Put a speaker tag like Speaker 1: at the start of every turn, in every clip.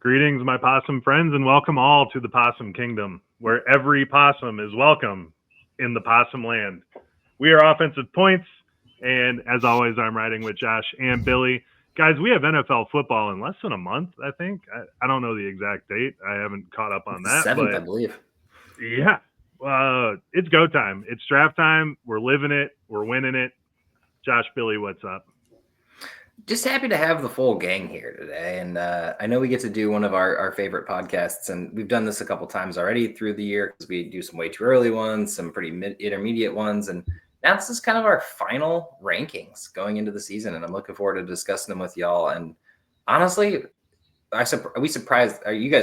Speaker 1: Greetings, my possum friends, and welcome all to the Possum Kingdom, where every possum is welcome in the possum land. We are Offensive Points, and as always, I'm riding with Josh and Billy. Guys, we have NFL football in less than a month, I think. I don't know the exact date. I haven't caught up on that.
Speaker 2: 7th,
Speaker 1: but
Speaker 2: I believe.
Speaker 1: Yeah. It's go time. It's draft time. We're living it. We're winning it. Josh, Billy, what's up?
Speaker 2: Just happy to have the full gang here today. And I know we get to do one of our favorite podcasts, and we've done this a couple times already through the year because we do some way too early ones, some pretty intermediate ones. And now this is kind of our final rankings going into the season. And I'm looking forward to discussing them with y'all. And honestly, you guys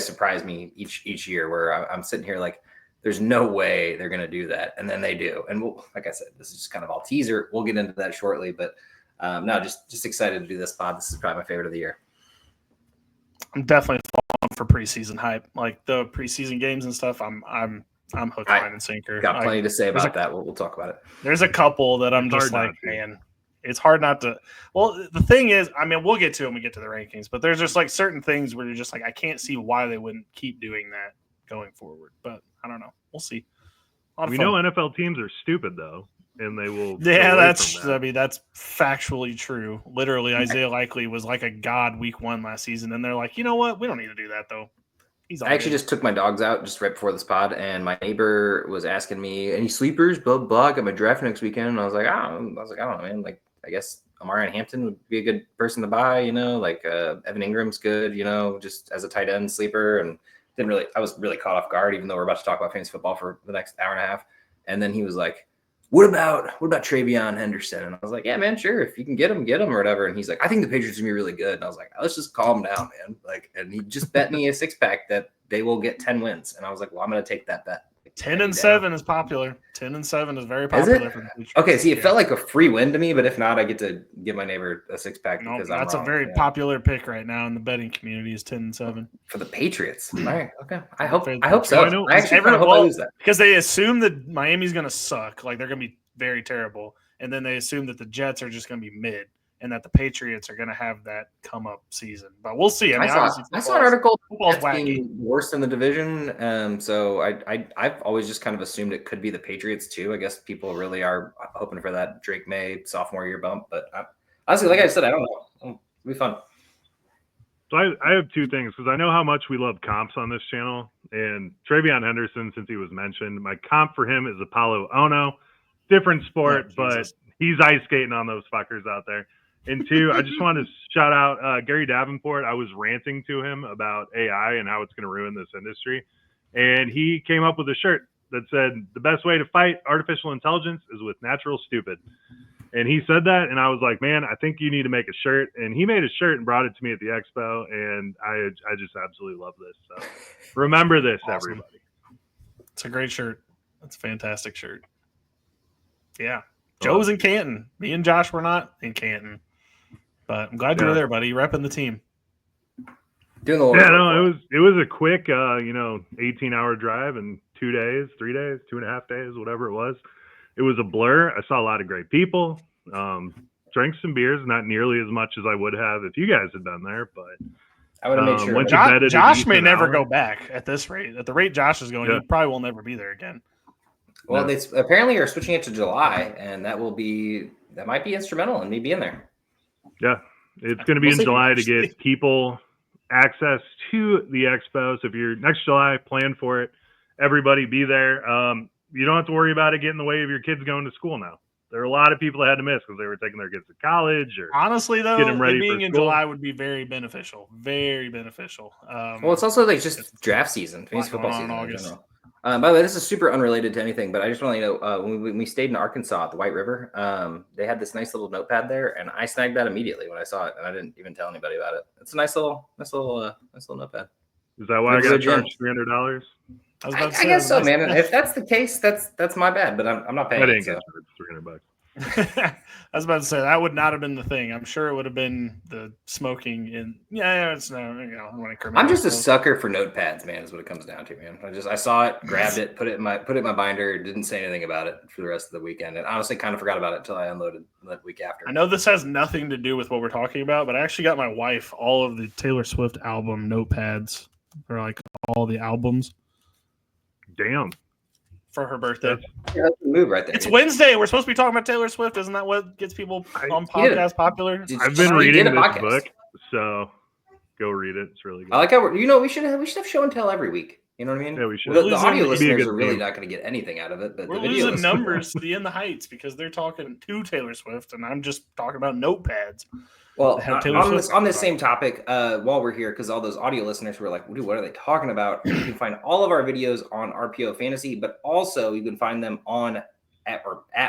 Speaker 2: surprise me each year where I'm sitting here like, there's no way they're going to do that. And then they do. And like I said, this is just kind of all teaser. We'll get into that shortly, but no, just excited to do this pod. This is probably my favorite of the year.
Speaker 3: I'm definitely falling for preseason hype, like the preseason games and stuff. I'm hook, line, and sinker.
Speaker 2: Got plenty to say about that. We'll talk about it.
Speaker 3: There's a couple that I'm just like, man, it's hard not to. Well, the thing is, I mean, we'll get to it when we get to the rankings, but there's just like certain things where you're just like, I can't see why they wouldn't keep doing that going forward. But I don't know. We'll see.
Speaker 1: We know NFL teams are stupid though. And they will.
Speaker 3: Yeah, that's factually true. Literally, Isaiah Likely was like a god week 1 last season, and they're like, you know what? We don't need to do that though.
Speaker 2: I actually just took my dogs out just right before this pod, and my neighbor was asking me, "Any sleepers?" Blah blah. I got my draft next weekend, and I was like, I don't know, man. Like, I guess Amari Hampton would be a good person to buy. You know, like Evan Ingram's good. You know, just as a tight end sleeper, and I was really caught off guard, even though we're about to talk about fantasy football for the next hour and a half. And then he was like, What about Travion Henderson? And I was like, yeah, man, sure. If you can get him or whatever. And he's like, I think the Patriots are gonna be really good. And I was like, let's just calm down, man. Like, and he just bet me a 6-pack that they will get 10 wins. And I was like, well, I'm gonna take that bet.
Speaker 3: 10-7 is popular. 10-7 is very popular for the Patriots.
Speaker 2: Okay, see, it felt like a free win to me, but if not, I get to give my neighbor a 6-pack because
Speaker 3: that's
Speaker 2: I'm wrong.
Speaker 3: A very popular pick right now in the betting community is 10-7
Speaker 2: for the Patriots. All right, okay. I hope so. I actually hope I lose that
Speaker 3: because they assume that Miami's gonna suck, like they're gonna be very terrible, and then they assume that the Jets are just gonna be mid, and that the Patriots are going to have that come up season. But we'll see.
Speaker 2: I saw an article being worse in the division. So I've always just kind of assumed it could be the Patriots too. I guess people really are hoping for that Drake May sophomore year bump. But honestly, like I said, I don't know. It'll be fun.
Speaker 1: So I have two things because I know how much we love comps on this channel. And Travion Henderson, since he was mentioned, my comp for him is Apollo Ono. Different sport, but he's ice skating on those fuckers out there. And two, I just want to shout out Gary Davenport. I was ranting to him about AI and how it's going to ruin this industry. And he came up with a shirt that said, the best way to fight artificial intelligence is with natural stupid. And he said that, and I was like, man, I think you need to make a shirt. And he made a shirt and brought it to me at the expo, and I just absolutely love this. So remember this, awesome. Everybody.
Speaker 3: It's a great shirt. It's a fantastic shirt. Yeah. Joe was in Canton. Me and Josh were not in Canton. But I'm glad you were there, buddy. You're repping the team.
Speaker 1: It was a quick, 18-hour drive in 2 days, 3 days, 2.5 days, whatever it was. It was a blur. I saw a lot of great people. Drank some beers, not nearly as much as I would have if you guys had been there, but
Speaker 2: I would have made sure.
Speaker 3: Josh may never go back at this rate. At the rate Josh is going, he probably will never be there again.
Speaker 2: Well, they apparently are switching it to July, and that might be instrumental in me being there.
Speaker 1: Yeah, it's going to be in July to get people access to the expo. So if you're next July, plan for it. Everybody be there. You don't have to worry about it getting in the way of your kids going to school now. There are a lot of people that had to miss because they were taking their kids to college or
Speaker 3: honestly, though,
Speaker 1: getting ready
Speaker 3: being
Speaker 1: for
Speaker 3: in
Speaker 1: school.
Speaker 3: July would be very beneficial. Very beneficial.
Speaker 2: Well, it's also like just draft season, fantasy football season in general. By the way, this is super unrelated to anything, but I just want to let you know, when we stayed in Arkansas at the White River, they had this nice little notepad there, and I snagged that immediately when I saw it, and I didn't even tell anybody about it. It's a nice little notepad.
Speaker 1: Is that why I got charged $300?
Speaker 2: I guess so, man. If that's the case, that's my bad, but I'm not paying.
Speaker 1: I didn't get charged $300.
Speaker 3: I was about to say that would not have been the thing. I'm sure it would have been the smoking and it's no,
Speaker 2: I'm just a sucker for notepads, man, is what it comes down to, man. I saw it, grabbed it, put it in my binder, didn't say anything about it for the rest of the weekend. And honestly kind of forgot about it until I unloaded that week after.
Speaker 3: I know this has nothing to do with what we're talking about, but I actually got my wife all of the Taylor Swift album notepads for like all the albums.
Speaker 1: Damn.
Speaker 3: For her birthday.
Speaker 2: That's the move right there.
Speaker 3: It's Wednesday. We're supposed to be talking about Taylor Swift. Isn't that what gets people on podcasts popular?
Speaker 1: I've been reading this book, so go read it. It's really good.
Speaker 2: I like how we should have show and tell every week. You know what I mean?
Speaker 1: Yeah, we should.
Speaker 2: The audio listeners are really not going to get anything out of it, but
Speaker 3: we're losing numbers to the In the Heights because they're talking to Taylor Swift, and I'm just talking about notepads.
Speaker 2: Well, on this same topic, while we're here, because all those audio listeners were like, dude, what are they talking about? You can find all of our videos on RPO Fantasy, but also you can find them at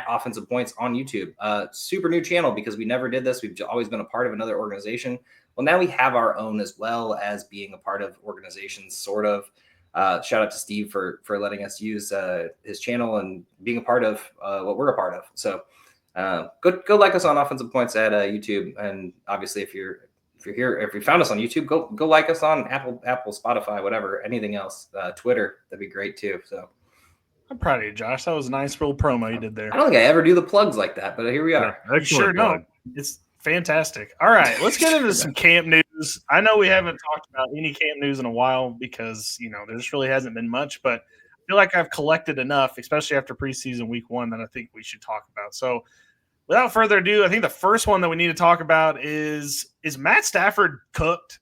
Speaker 2: Offensive Points on YouTube. Super new channel because we never did this. We've always been a part of another organization. Well, now we have our own as well as being a part of organizations, sort of. Shout out to Steve for letting us use his channel and being a part of what we're a part of. So go like us on Offensive Points at YouTube, and obviously if you found us on YouTube, go like us on Apple, Spotify, whatever, anything else, Twitter, that'd be great too. So
Speaker 3: I'm proud of you, Josh. That was a nice little promo you did there.
Speaker 2: I don't think I ever do the plugs like that, but here we are.
Speaker 3: Yeah, sure no, it's fantastic. All right, let's get into some camp news. I know we haven't talked about any camp news in a while because there just really hasn't been much, but I feel like I've collected enough, especially after preseason week 1, that I think we should talk about. So without further ado, I think the first one that we need to talk about is Matt Stafford cooked?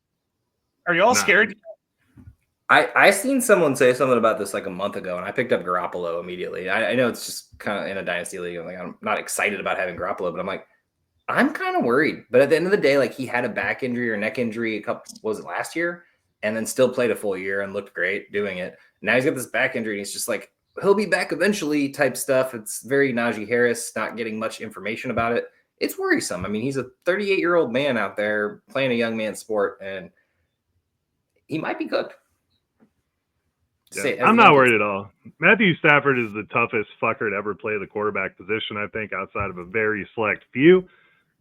Speaker 3: Are you all scared?
Speaker 2: I seen someone say something about this like a month ago, and I picked up Garoppolo immediately. I know it's just kind of in a dynasty league. I'm not excited about having Garoppolo, but I'm like, I'm kind of worried. But at the end of the day, like he had a back injury or neck injury last year, and then still played a full year and looked great doing it. Now he's got this back injury, and he's just like, he'll be back eventually type stuff. It's very Najee Harris, not getting much information about it. It's worrisome. I mean, he's a 38-year-old man out there playing a young man's sport, and he might be cooked.
Speaker 1: Yeah, I'm not worried at all. Matthew Stafford is the toughest fucker to ever play the quarterback position, I think, outside of a very select few.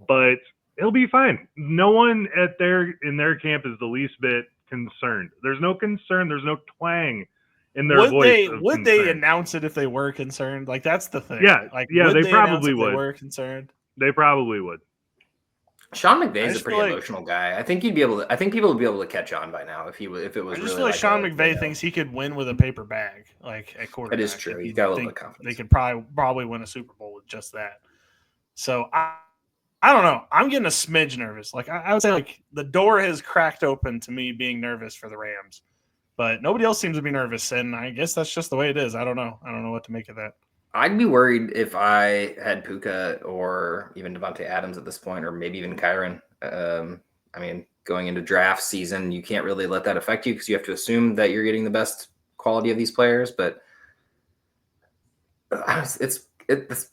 Speaker 1: But he'll be fine. No one in their camp is the least bit concerned. There's no concern. There's no twang in their voice.
Speaker 3: Would they announce it if they were concerned? Like that's the thing.
Speaker 1: Yeah, they probably would.
Speaker 3: They were concerned.
Speaker 1: They probably would.
Speaker 2: Sean McVay is a pretty emotional guy. I think people would be able to catch on by now if it was.
Speaker 3: I just feel like Sean McVay thinks he could win with a paper bag, like at quarterback.
Speaker 2: That is true. He's got a little bit of confidence.
Speaker 3: They could probably win a Super Bowl with just that. So I don't know. I'm getting a smidge nervous. Like I would say, like the door has cracked open to me being nervous for the Rams, but nobody else seems to be nervous, and I guess that's just the way it is. I don't know. I don't know what to make of that.
Speaker 2: I'd be worried if I had Puka or even Devontae Adams at this point, or maybe even Kyron. I mean, going into draft season, you can't really let that affect you because you have to assume that you're getting the best quality of these players. But this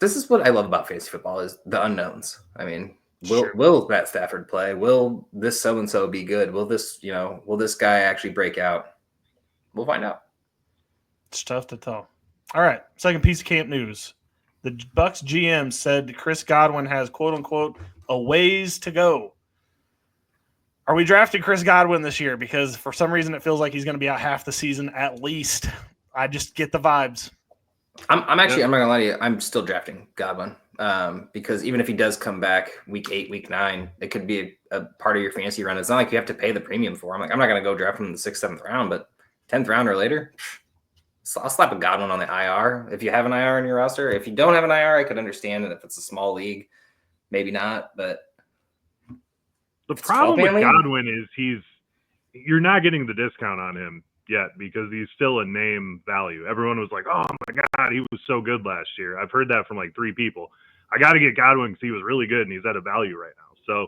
Speaker 2: is what I love about fantasy football is the unknowns. I mean, will Matt Stafford play? Will this so-and-so be good? Will this guy actually break out? We'll find out.
Speaker 3: It's tough to tell. All right, second piece of camp news. The Bucs GM said Chris Godwin has, quote-unquote, a ways to go. Are we drafting Chris Godwin this year? Because for some reason it feels like he's going to be out half the season at least. I just get the vibes.
Speaker 2: I'm not going to lie to you. I'm still drafting Godwin because even if he does come back week 8, week 9, it could be a part of your fantasy run. It's not like you have to pay the premium for him. Like, I'm not going to go draft him in the 6th, 7th round, but 10th round or later – so I'll slap a Godwin on the IR if you have an IR in your roster. If you don't have an IR, I could understand it. If it's a small league, maybe not. But
Speaker 1: the problem with Godwin is you're not getting the discount on him yet because he's still a name value. Everyone was like, "Oh my God, he was so good last year." I've heard that from like 3 people. I got to get Godwin because he was really good and he's at a value right now. So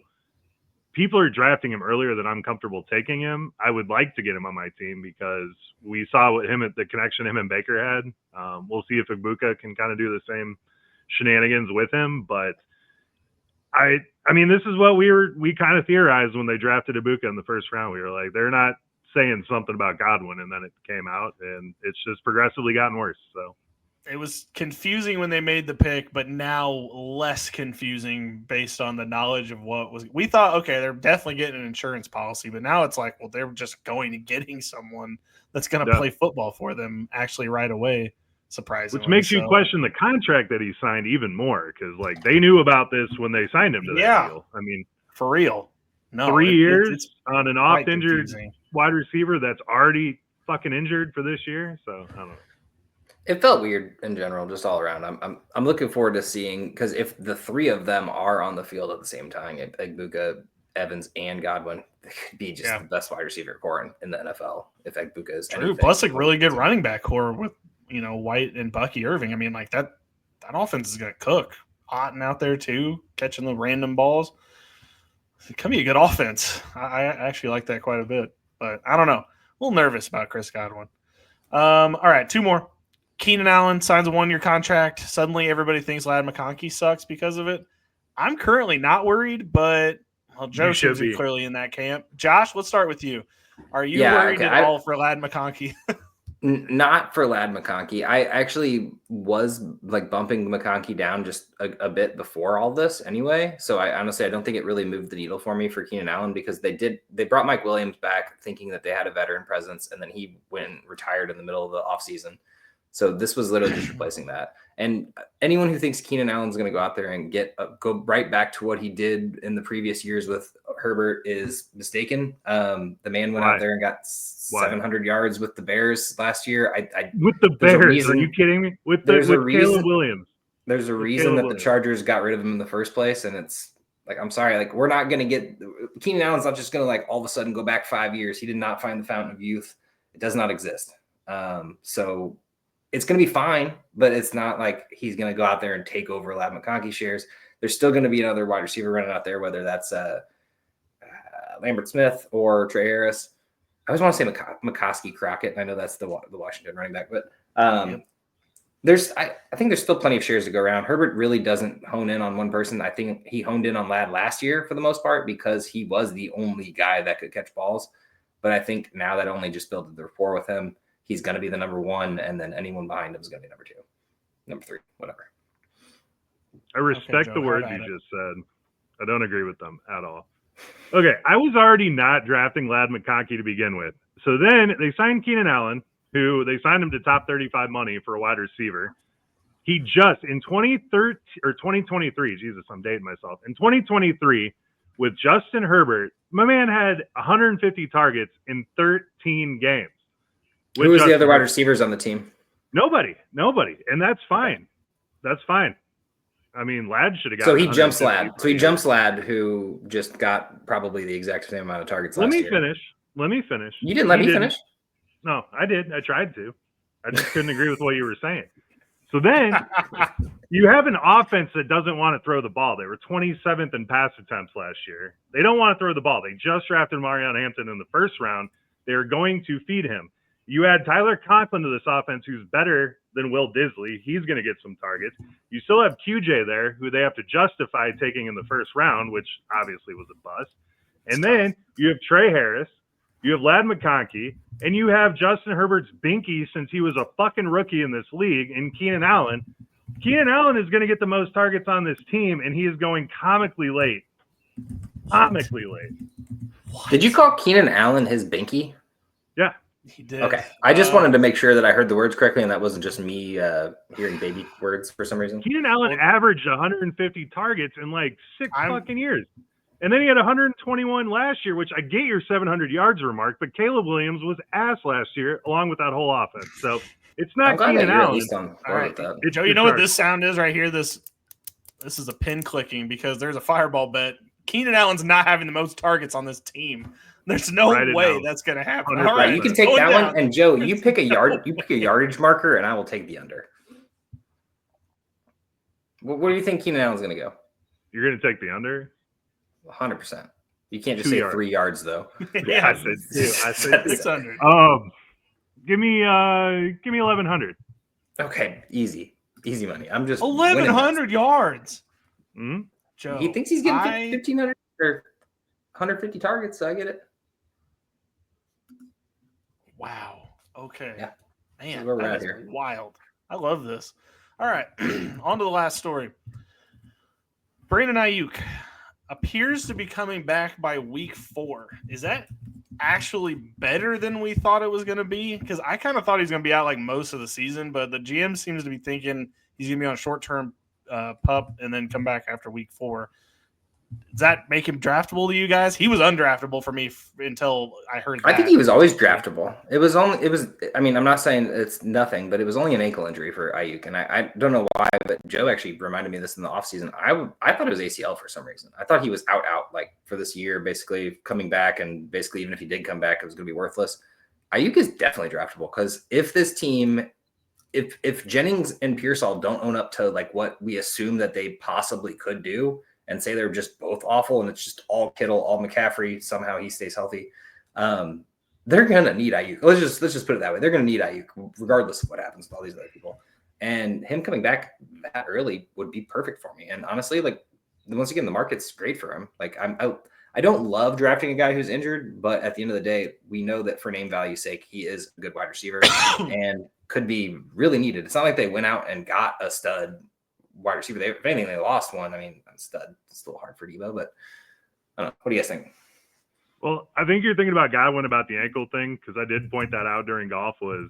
Speaker 1: people are drafting him earlier than I'm comfortable taking him. I would like to get him on my team because we saw what the connection him and Baker had. We'll see if Ibuka can kind of do the same shenanigans with him. But I mean, this is what we kind of theorized when they drafted Ibuka in the first round. We were like, they're not saying something about Godwin, and then it came out, and it's just progressively gotten worse. So
Speaker 3: it was confusing when they made the pick, but now less confusing based on the knowledge of what was. We thought, okay, they're definitely getting an insurance policy, but now it's like, well, they're just going and getting someone that's going to play football for them actually right away. Surprisingly,
Speaker 1: which makes you question the contract that he signed even more, because like they knew about this when they signed him to that deal. I mean,
Speaker 3: for real, no,
Speaker 1: 3 years it's on an oft injured
Speaker 3: confusing
Speaker 1: wide receiver that's already fucking injured for this year. So I don't know.
Speaker 2: It felt weird in general, just all around. I'm looking forward to seeing, because if the three of them are on the field at the same time, Egbuka, Evans, and Godwin, they could be just the best wide receiver core in the NFL. If Egbuka is
Speaker 3: true, plus a really good running back core with White and Bucky Irving. I mean, like that offense is going to cook. Otten out there too, catching the random balls. It could be a good offense. I actually like that quite a bit, but I don't know. A little nervous about Chris Godwin. All right, two more. Keenan Allen signs a 1-year contract. Suddenly everybody thinks Ladd McConkey sucks because of it. I'm currently not worried, but Joe should be clearly in that camp. Josh, let's start with you. Are you worried at all for Ladd McConkey?
Speaker 2: Not for Ladd McConkey. I actually was like bumping McConkey down just a bit before all this anyway. So I honestly don't think it really moved the needle for me for Keenan Allen, because they brought Mike Williams back thinking that they had a veteran presence, and then he went and retired in the middle of the offseason. So this was literally just replacing that. And anyone who thinks Keenan Allen's going to go out there and go right back to what he did in the previous years with Herbert is mistaken. The man went out there and got 700 yards with the Bears last year.
Speaker 1: With the Bears? Are you kidding me? With Caleb Williams.
Speaker 2: There's a reason that the Chargers got rid of him in the first place, and it's like, I'm sorry, like we're not going to get Keenan Allen's not just going to like all of a sudden go back 5 years. He did not find the fountain of youth. It does not exist. So it's going to be fine, but it's not like he's going to go out there and take over Ladd McConkey shares. There's still going to be another wide receiver running out there, whether that's Lambert Smith or Trey Harris. I always want to say McCoskey Crockett. I know that's the Washington running back, but I think there's still plenty of shares to go around. Herbert really doesn't hone in on one person. I think he honed in on Ladd last year for the most part because he was the only guy that could catch balls. But I think now that only just built the rapport with him, he's going to be the number one, and then anyone behind him is going to be number 2, number 3, whatever.
Speaker 1: I respect the words you just said. I don't agree with them at all. Okay, I was already not drafting Ladd McConkey to begin with. So then they signed Keenan Allen, who they signed him to top 35 money for a wide receiver. He just, in 2023, Jesus, I'm dating myself. In 2023, with Justin Herbert, my man had 150 targets in 13 games.
Speaker 2: Who was the other wide receivers on the team?
Speaker 1: Nobody. And that's fine. That's fine. I mean, Ladd should have got.
Speaker 2: So he jumps Ladd. So he jumps Ladd, who just got probably the exact same amount of targets last year.
Speaker 1: Let me finish.
Speaker 2: You didn't let me finish?
Speaker 1: No, I did. I tried to. I just couldn't agree with what you were saying. So then you have an offense that doesn't want to throw the ball. They were 27th in pass attempts last year. They don't want to throw the ball. They just drafted Marion Hampton in the first round. They're going to feed him. You add Tyler Conklin to this offense, who's better than Will Disley. He's going to get some targets. You still have QJ there, who they have to justify taking in the first round, which obviously was a bust. And then you have Trey Harris, you have Ladd McConkey, and you have Justin Herbert's binky since he was a fucking rookie in this league, and Keenan Allen. Keenan Allen is going to get the most targets on this team, and he is going comically late. Comically late.
Speaker 2: What? Did you call Keenan Allen his binky?
Speaker 1: Yeah.
Speaker 3: He did.
Speaker 2: Okay. I just wanted to make sure that I heard the words correctly and that wasn't just me hearing baby words for some reason.
Speaker 1: Keenan Allen averaged 150 targets in like 6 fucking years. And then he had 121 last year, which I get your 700 yards remark, but Caleb Williams was ass last year along with that whole offense. So it's not Keenan Allen.
Speaker 2: All right.
Speaker 3: Joe, you know what this sound is right here? This is a pin clicking because there's a fireball bet. Keenan Allen's not having the most targets on this team. There's no way that's going to happen.
Speaker 2: All right, you can take that one, and Joe, you pick a yardage marker, and I will take the under. Where do you think Keenan Allen's going to go?
Speaker 1: You're going to take the under?
Speaker 2: 100%. You can't just say 3 yards, though.
Speaker 1: Yeah, I said 2. I said
Speaker 3: 600.
Speaker 1: Give me 1,100.
Speaker 2: Okay, easy money. I'm just
Speaker 3: 1,100 yards.
Speaker 1: Mm-hmm.
Speaker 2: Joe, he thinks he's getting 1,500 or 150 targets, so I get it.
Speaker 3: Wow. Okay.
Speaker 2: Yeah.
Speaker 3: Man,
Speaker 2: we're right
Speaker 3: that's
Speaker 2: here.
Speaker 3: Wild. I love this. All right, on to the last story. Brandon Ayuk appears to be coming back by week 4. Is that actually better than we thought it was going to be? Because I kind of thought he's going to be out like most of the season, but the GM seems to be thinking he's going to be on short-term pup and then come back after week 4. Does that make him draftable to you guys? He was undraftable for me until I heard that.
Speaker 2: I think he was always draftable. I mean, I'm not saying it's nothing, but it was only an ankle injury for Ayuk. And I don't know why, but Joe actually reminded me of this in the offseason. I thought it was ACL for some reason. I thought he was out like for this year, basically coming back. And basically, even if he did come back, it was going to be worthless. Ayuk is definitely draftable because if this team, if Jennings and Pearsall don't own up to like what we assume that they possibly could do, and say they're just both awful and it's just all Kittle, all McCaffrey, somehow he stays healthy, they're going to need Ayuk. Let's just put it that way. They're going to need Ayuk regardless of what happens with all these other people. And him coming back that early would be perfect for me. And honestly, like once again, the market's great for him. Like I don't love drafting a guy who's injured, but at the end of the day, we know that for name value sake, he is a good wide receiver and could be really needed. It's not like they went out and got a stud wide receiver. If anything, they lost one. I mean, stud. It's a little hard for Debo, but I don't know. What do you guys think?
Speaker 1: Well, I think you're thinking about Godwin about the ankle thing because I did point that out during golf. I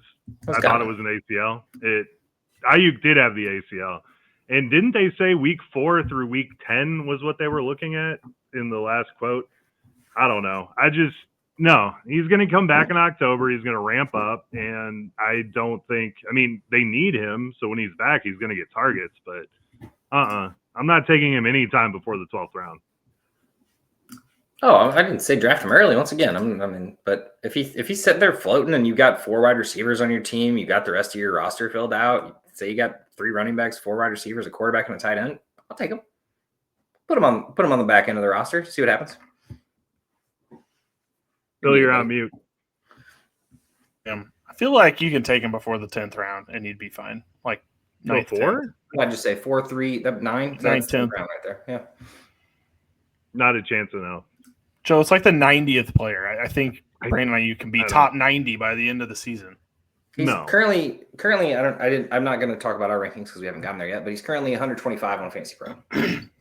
Speaker 1: thought it was an ACL. Ayuk did have the ACL, and didn't they say week 4 through week 10 was what they were looking at in the last quote? I don't know. No, he's going to come back in October. He's going to ramp up, and I don't think – I mean, they need him, so when he's back, he's going to get targets. But I'm not taking him any time before the 12th round.
Speaker 2: Oh, I didn't say draft him early. Once again, but if he's sitting there floating and you got 4 wide receivers on your team, you got the rest of your roster filled out, say you got 3 running backs, 4 wide receivers, a quarterback, and a tight end, I'll take him. Put him on the back end of the roster, see what happens.
Speaker 1: Bill, you're on mute.
Speaker 3: I feel like you can take him before the 10th round and he'd be fine. Like
Speaker 1: 4?
Speaker 2: I'd just say 4, 3, 9.
Speaker 3: 9, 10
Speaker 2: round right there. Yeah.
Speaker 1: Not a chance in hell.
Speaker 3: Joe, it's like the 90th player. I think Brandon Ayuk can be top 90 by the end of the season.
Speaker 2: He's currently I'm not going to talk about our rankings because we haven't gotten there yet, but he's currently 125 on Fantasy Pro.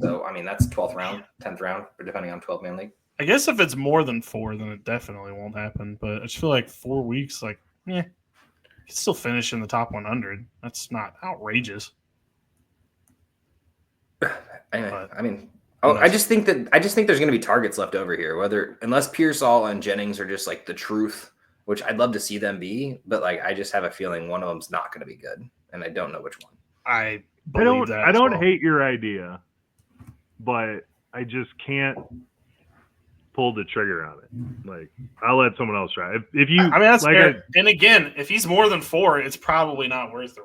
Speaker 2: So I mean that's 12th round, 10th round, depending on 12-man league.
Speaker 3: I guess if it's more than 4, then it definitely won't happen. But I just feel like 4 weeks, he can still finish in the top 100. That's not outrageous.
Speaker 2: I just think there's going to be targets left over here. Unless Pearsall and Jennings are just like the truth, which I'd love to see them be, but like I just have a feeling one of them's not going to be good, and I don't know which one.
Speaker 3: I
Speaker 1: don't hate your idea, but I just can't pull the trigger on it. Like I'll let someone else try. If you,
Speaker 3: that's fair. And again, if he's more than 4, it's probably not worth the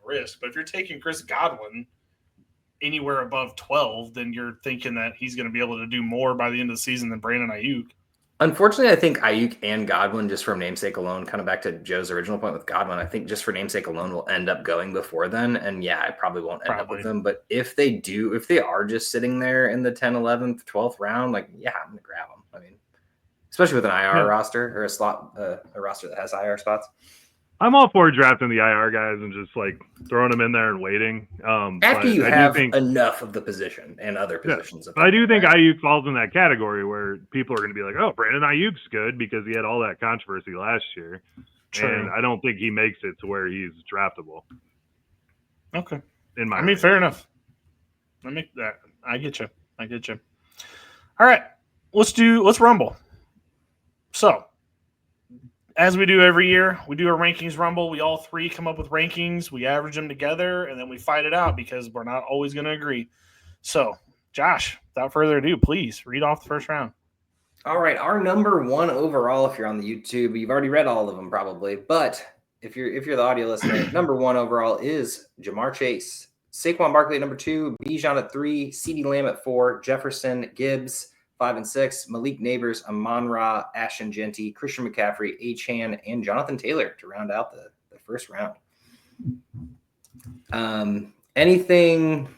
Speaker 3: risk. But if you're taking Chris Godwin anywhere above 12, then you're thinking that he's going to be able to do more by the end of the season than Brandon Ayuk.
Speaker 2: Unfortunately, I think Ayuk and Godwin, just from namesake alone, kind of back to Joe's original point with Godwin, I think just for namesake alone will end up going before then. And yeah, I probably won't end up with them. But if they are just sitting there in the 10th, 11th, 12th round, like, yeah, I'm going to grab them. I mean, especially with an IR roster or a roster that has IR spots.
Speaker 1: I'm all for drafting the IR guys and just like throwing them in there and waiting.
Speaker 2: After you have enough of the position and other positions.
Speaker 1: Yeah. I do think Ayuk falls in that category where people are going to be like, oh, Brandon Ayuk's good because he had all that controversy last year.
Speaker 3: True.
Speaker 1: And I don't think he makes it to where he's draftable.
Speaker 3: Okay.
Speaker 1: Fair
Speaker 3: enough. I get you. All right. Let's rumble. So, as we do every year, we do a rankings rumble. We all 3 come up with rankings. We average them together, and then we fight it out because we're not always going to agree. So, Josh, without further ado, please read off the first round.
Speaker 2: All right. Our number 1 overall, if you're on the YouTube, you've already read all of them probably. But if you're the audio listener, number 1 overall is Jamar Chase. Saquon Barkley at number 2, Bijan at 3, CeeDee Lamb at 4, Jefferson, Gibbs, 5 and 6, Malik Neighbors, Amon-Ra, Ashton Genty, Christian McCaffrey, Achane, and Jonathan Taylor to round out the first round. Anything?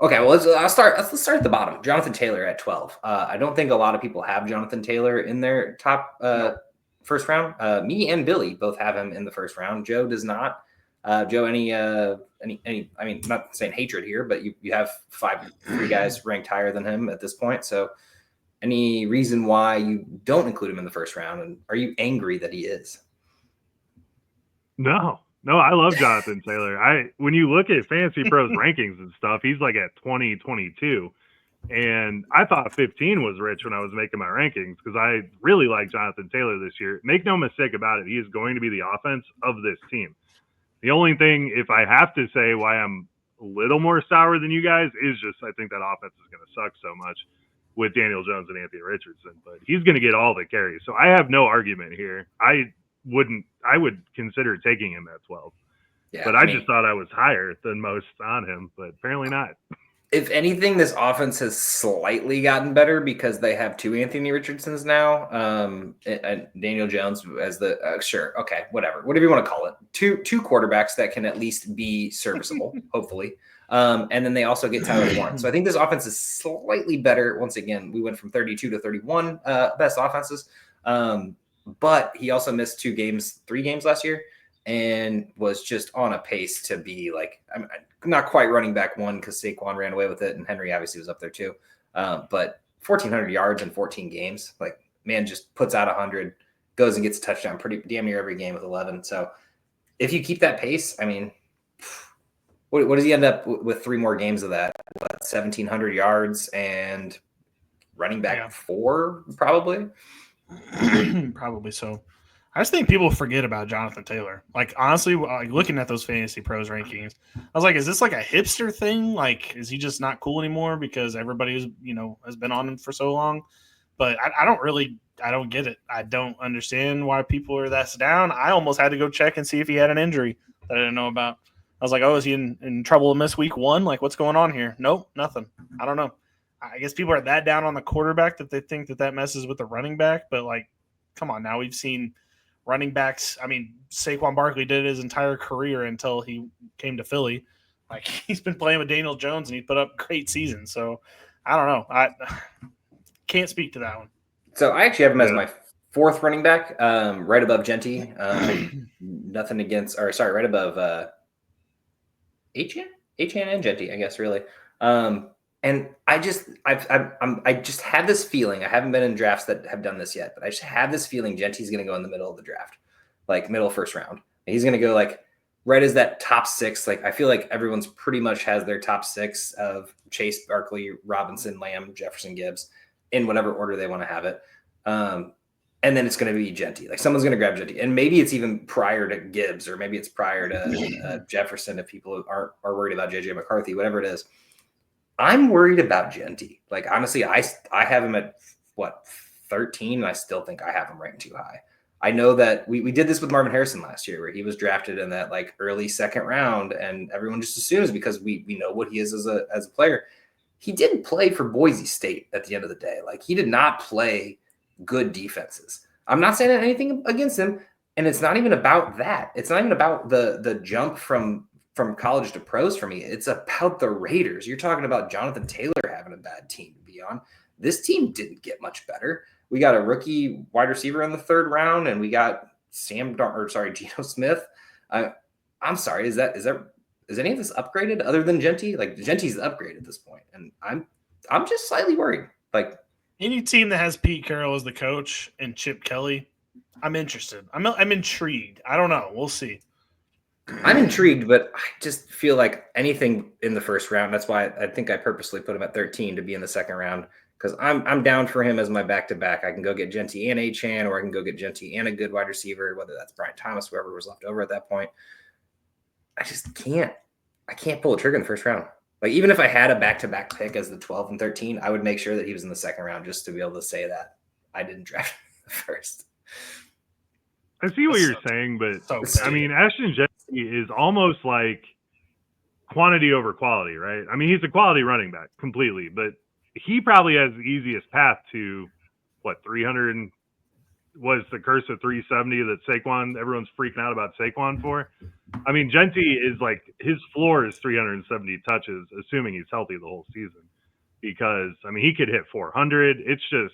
Speaker 2: Okay, well, let's start at the bottom. Jonathan Taylor at 12. I don't think a lot of people have Jonathan Taylor in their top first round. Me and Billy both have him in the first round. Joe does not. Joe, any? I mean, not saying hatred here, but you have three guys ranked higher than him at this point. So, any reason why you don't include him in the first round? And are you angry that he is?
Speaker 1: No, I love Jonathan Taylor. When you look at Fantasy Pros rankings and stuff, he's like at 20, 22. And I thought 15 was rich when I was making my rankings because I really like Jonathan Taylor this year. Make no mistake about it, he is going to be the offense of this team. The only thing, if I have to say why I'm a little more sour than you guys, is just I think that offense is going to suck so much with Daniel Jones and Anthony Richardson. But he's going to get all the carries. So I have no argument here. I would consider taking him at 12. Yeah, but I just thought I was higher than most on him, but apparently not.
Speaker 2: If anything, this offense has slightly gotten better because they have two Anthony Richardsons now. And Daniel Jones as the whatever you want to call it. Two quarterbacks that can at least be serviceable, hopefully. And then they also get Tyler Warren. So I think this offense is slightly better. Once again, we went from 32 to 31 best offenses. But he also missed 3 games last year, and was just on a pace to be like, I'm not quite running back one because Saquon ran away with it, and Henry obviously was up there too. But 1,400 yards in 14 games, like, man just puts out 100, goes and gets a touchdown pretty damn near every game with 11. So if you keep that pace, I mean, what does he end up with 3 more games of that? 1,700 yards and running back 4 probably?
Speaker 3: Probably so. I just think people forget about Jonathan Taylor. Like, honestly, like, looking at those Fantasy Pros rankings, I was like, is this like a hipster thing? Like, is he just not cool anymore because everybody has been on him for so long? But I don't get it. I don't understand why people are that down. I almost had to go check and see if he had an injury that I didn't know about. I was like, oh, is he in trouble to miss week 1? Like, what's going on here? Nope, nothing. I don't know. I guess people are that down on the quarterback that they think that messes with the running back. But, like, come on now. We've seen running backs. I mean, Saquon Barkley did his entire career until he came to Philly. Like, he's been playing with Daniel Jones, and he put up great seasons. So, I don't know. I can't speak to that one.
Speaker 2: So, I actually have him as my 4th running back, right above Genty. Nothing against – or, sorry, right above Achan and Genty, I guess, really. And I just had this feeling. I haven't been in drafts that have done this yet, but I just have this feeling Genty's going to go in the middle of the draft, like middle first round. And he's going to go like right as that top 6. Like, I feel like everyone's pretty much has their top 6 of Chase, Barkley, Robinson, Lamb, Jefferson, Gibbs in whatever order they want to have it. And then it's going to be Genty. Like, someone's going to grab Genty, and maybe it's even prior to Gibbs, or maybe it's prior to Jefferson if people are worried about JJ McCarthy, whatever it is. I'm worried about Genty. Like, honestly, I have him at 13, and I still think I have him ranked too high. I know that we did this with Marvin Harrison last year, where he was drafted in that like early 2nd round, and everyone just assumes because we know what he is as a player. He didn't play for Boise State at the end of the day. Like, he did not play good defenses. I'm not saying anything against him, and it's not even about that. It's not even about the jump from college to pros for me. It's about the Raiders. You're talking about Jonathan Taylor having a bad team to be on. This team didn't get much better. We got a rookie wide receiver in the 3rd round, and we got Geno Smith. I'm sorry. Is any of this upgraded other than Genty? Like, Genty's the upgrade at this point, and I'm just slightly worried. Like,
Speaker 3: any team that has Pete Carroll as the coach and Chip Kelly, I'm interested. I'm intrigued. I don't know. We'll see.
Speaker 2: I'm intrigued, but I just feel like anything in the 1st round. That's why I think I purposely put him at 13 to be in the 2nd round, because I'm down for him as my back-to-back. I can go get Genty and Achan, or I can go get Genty and a good wide receiver, whether that's Brian Thomas, whoever was left over at that point. I just can't. I can't pull a trigger in the 1st round. Like, even if I had a back-to-back pick as the 12 and 13, I would make sure that he was in the 2nd round just to be able to say that I didn't draft the 1st.
Speaker 1: I see what you're saying, but I mean, Ashton Genty is almost like quantity over quality, right? I mean, he's a quality running back completely, but he probably has the easiest path to 300 and was the curse of 370 that Saquon, everyone's freaking out about Saquon for. I mean, Genty is like, his floor is 370 touches, assuming he's healthy the whole season, because I mean, he could hit 400. It's just,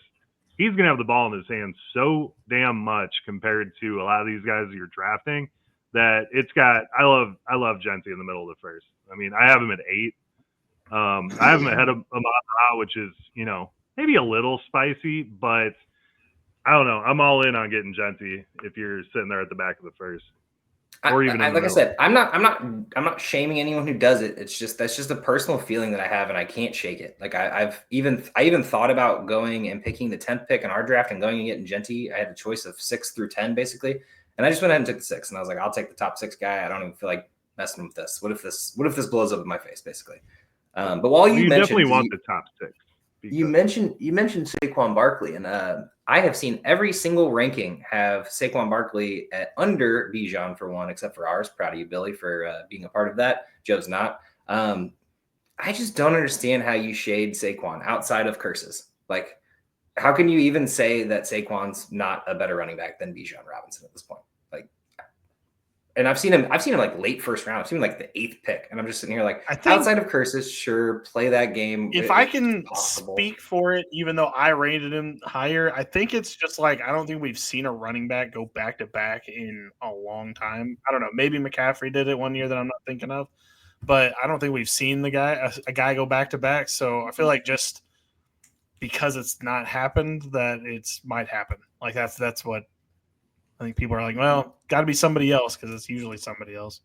Speaker 1: he's going to have the ball in his hands so damn much compared to a lot of these guys you're drafting that it's got. I love Genty in the middle of the first. I mean, I have him at 8. I have him ahead of Amaha, which is maybe a little spicy, but I don't know. I'm all in on getting Genty if you're sitting there at the back of the first. Or even
Speaker 2: like I said, I'm not shaming anyone who does it. It's just that's just a personal feeling that I have, and I can't shake it. Like I even thought about going and picking the 10th pick in our draft and going and getting Genty. I had a choice of 6 through 10 basically, and I just went ahead and took the 6. And I was like, I'll take the top 6 guy. I don't even feel like messing with this. What if this blows up in my face, basically? But while you
Speaker 1: definitely want the top 6.
Speaker 2: You mentioned Saquon Barkley, and I have seen every single ranking have Saquon Barkley at under Bijan for one, except for ours. Proud of you, Billy, for being a part of that. Joe's not. I just don't understand how you shade Saquon outside of curses. Like, how can you even say that Saquon's not a better running back than Bijan Robinson at this point? Like, and I've seen him like late first round. I've seen him like the 8th pick, and I'm just sitting here like, outside of curses, sure, play that game.
Speaker 3: If I can speak for it, even though I rated him higher, I think it's just like I don't think we've seen a running back go back to back in a long time. I don't know. Maybe McCaffrey did it one year that I'm not thinking of, but I don't think we've seen a guy go back to back. So I feel like just because it's not happened, that it's might happen. Like that's what. I think people are like, well, got to be somebody else because it's usually somebody else.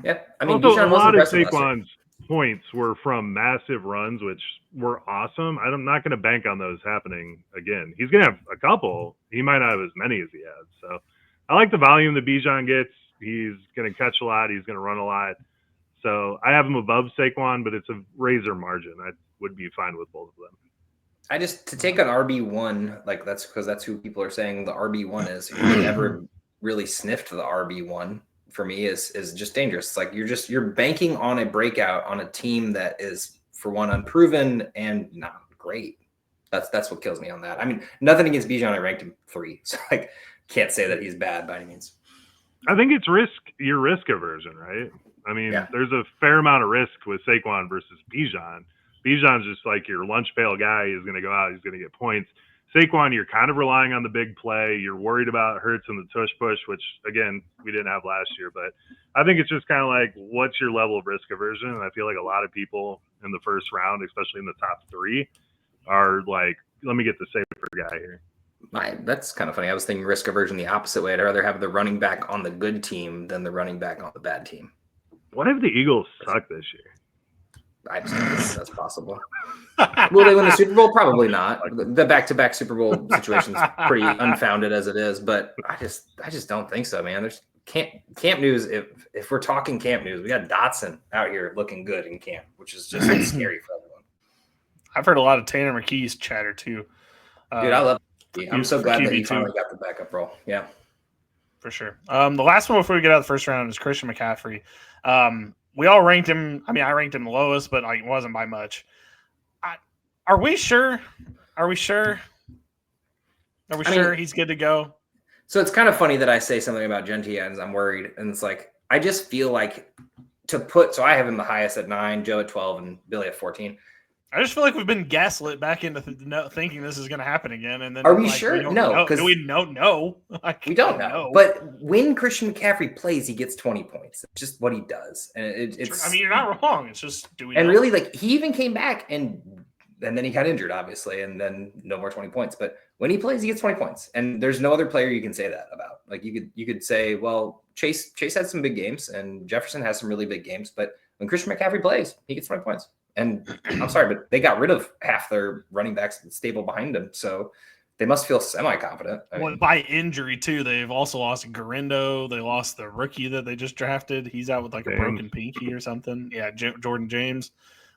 Speaker 2: Yeah, I mean,
Speaker 1: also, a lot of Saquon's points were from massive runs, which were awesome. I'm not going to bank on those happening again. He's going to have a couple. He might not have as many as he had. So I like the volume that Bijan gets. He's going to catch a lot. He's going to run a lot. So I have him above Saquon, but it's a razor margin. I would be fine with both of them.
Speaker 2: To take an RB1, like that's because that's who people are saying the RB1 is. Who never really sniffed the RB1 for me is just dangerous. It's like you're banking on a breakout on a team that is, for one, unproven and not great. That's what kills me on that. I mean, nothing against Bijan. I ranked him 3, so I can't say that he's bad by any means.
Speaker 1: I think it's your risk aversion, right? I mean, There's a fair amount of risk with Saquon versus Bijan. Bijan's just like your lunch pail guy. He's going to go out. He's going to get points. Saquon, you're kind of relying on the big play. You're worried about Hurts and the tush push, which, again, we didn't have last year. But I think it's just kind of like, what's your level of risk aversion? And I feel like a lot of people in the first round, especially in the top 3, are like, let me get the safer guy here.
Speaker 2: That's kind of funny. I was thinking risk aversion the opposite way. I'd rather have the running back on the good team than the running back on the bad team.
Speaker 1: Why have the Eagles sucked this year?
Speaker 2: I just think that's possible. Will they win the Super Bowl? Probably not. The back-to-back Super Bowl situation is pretty unfounded as it is, but I just don't think so, man. There's camp news. If we're talking camp news, we got Dotson out here looking good in camp, which is just scary for everyone.
Speaker 3: I've heard a lot of Tanner McKee's chatter too.
Speaker 2: Dude, I love. I'm so glad that he finally got the backup role. Yeah,
Speaker 3: for sure. The last one before we get out of the first round is Christian McCaffrey. We all ranked him. I mean, I ranked him the lowest, but it wasn't by much. Are we sure? Are we sure he's good to go?
Speaker 2: So it's kind of funny that I say something about Genty and I'm worried. And it's like, I just feel like so I have him the highest at 9, Joe at 12, and Billy at 14.
Speaker 3: I just feel like we've been gaslit back into thinking this is going to happen again. And then
Speaker 2: are we sure? No,
Speaker 3: because we don't know.
Speaker 2: We don't know. But when Christian McCaffrey plays, he gets 20 points. It's just what he does, and it's.
Speaker 3: I mean, you're not wrong. It's just do we?
Speaker 2: And
Speaker 3: know?
Speaker 2: Really, like he even came back and then he got injured, obviously, and then no more 20 points. But when he plays, he gets 20 points, and there's no other player you can say that about. Like you could say, well, Chase had some big games, and Jefferson has some really big games, but when Christian McCaffrey plays, he gets 20 points. And I'm sorry, but they got rid of half their running backs stable behind them. So they must feel semi-confident.
Speaker 3: By injury, too. They've also lost Garindo. They lost the rookie that they just drafted. He's out with like a broken pinky or something. Yeah, Jordan James.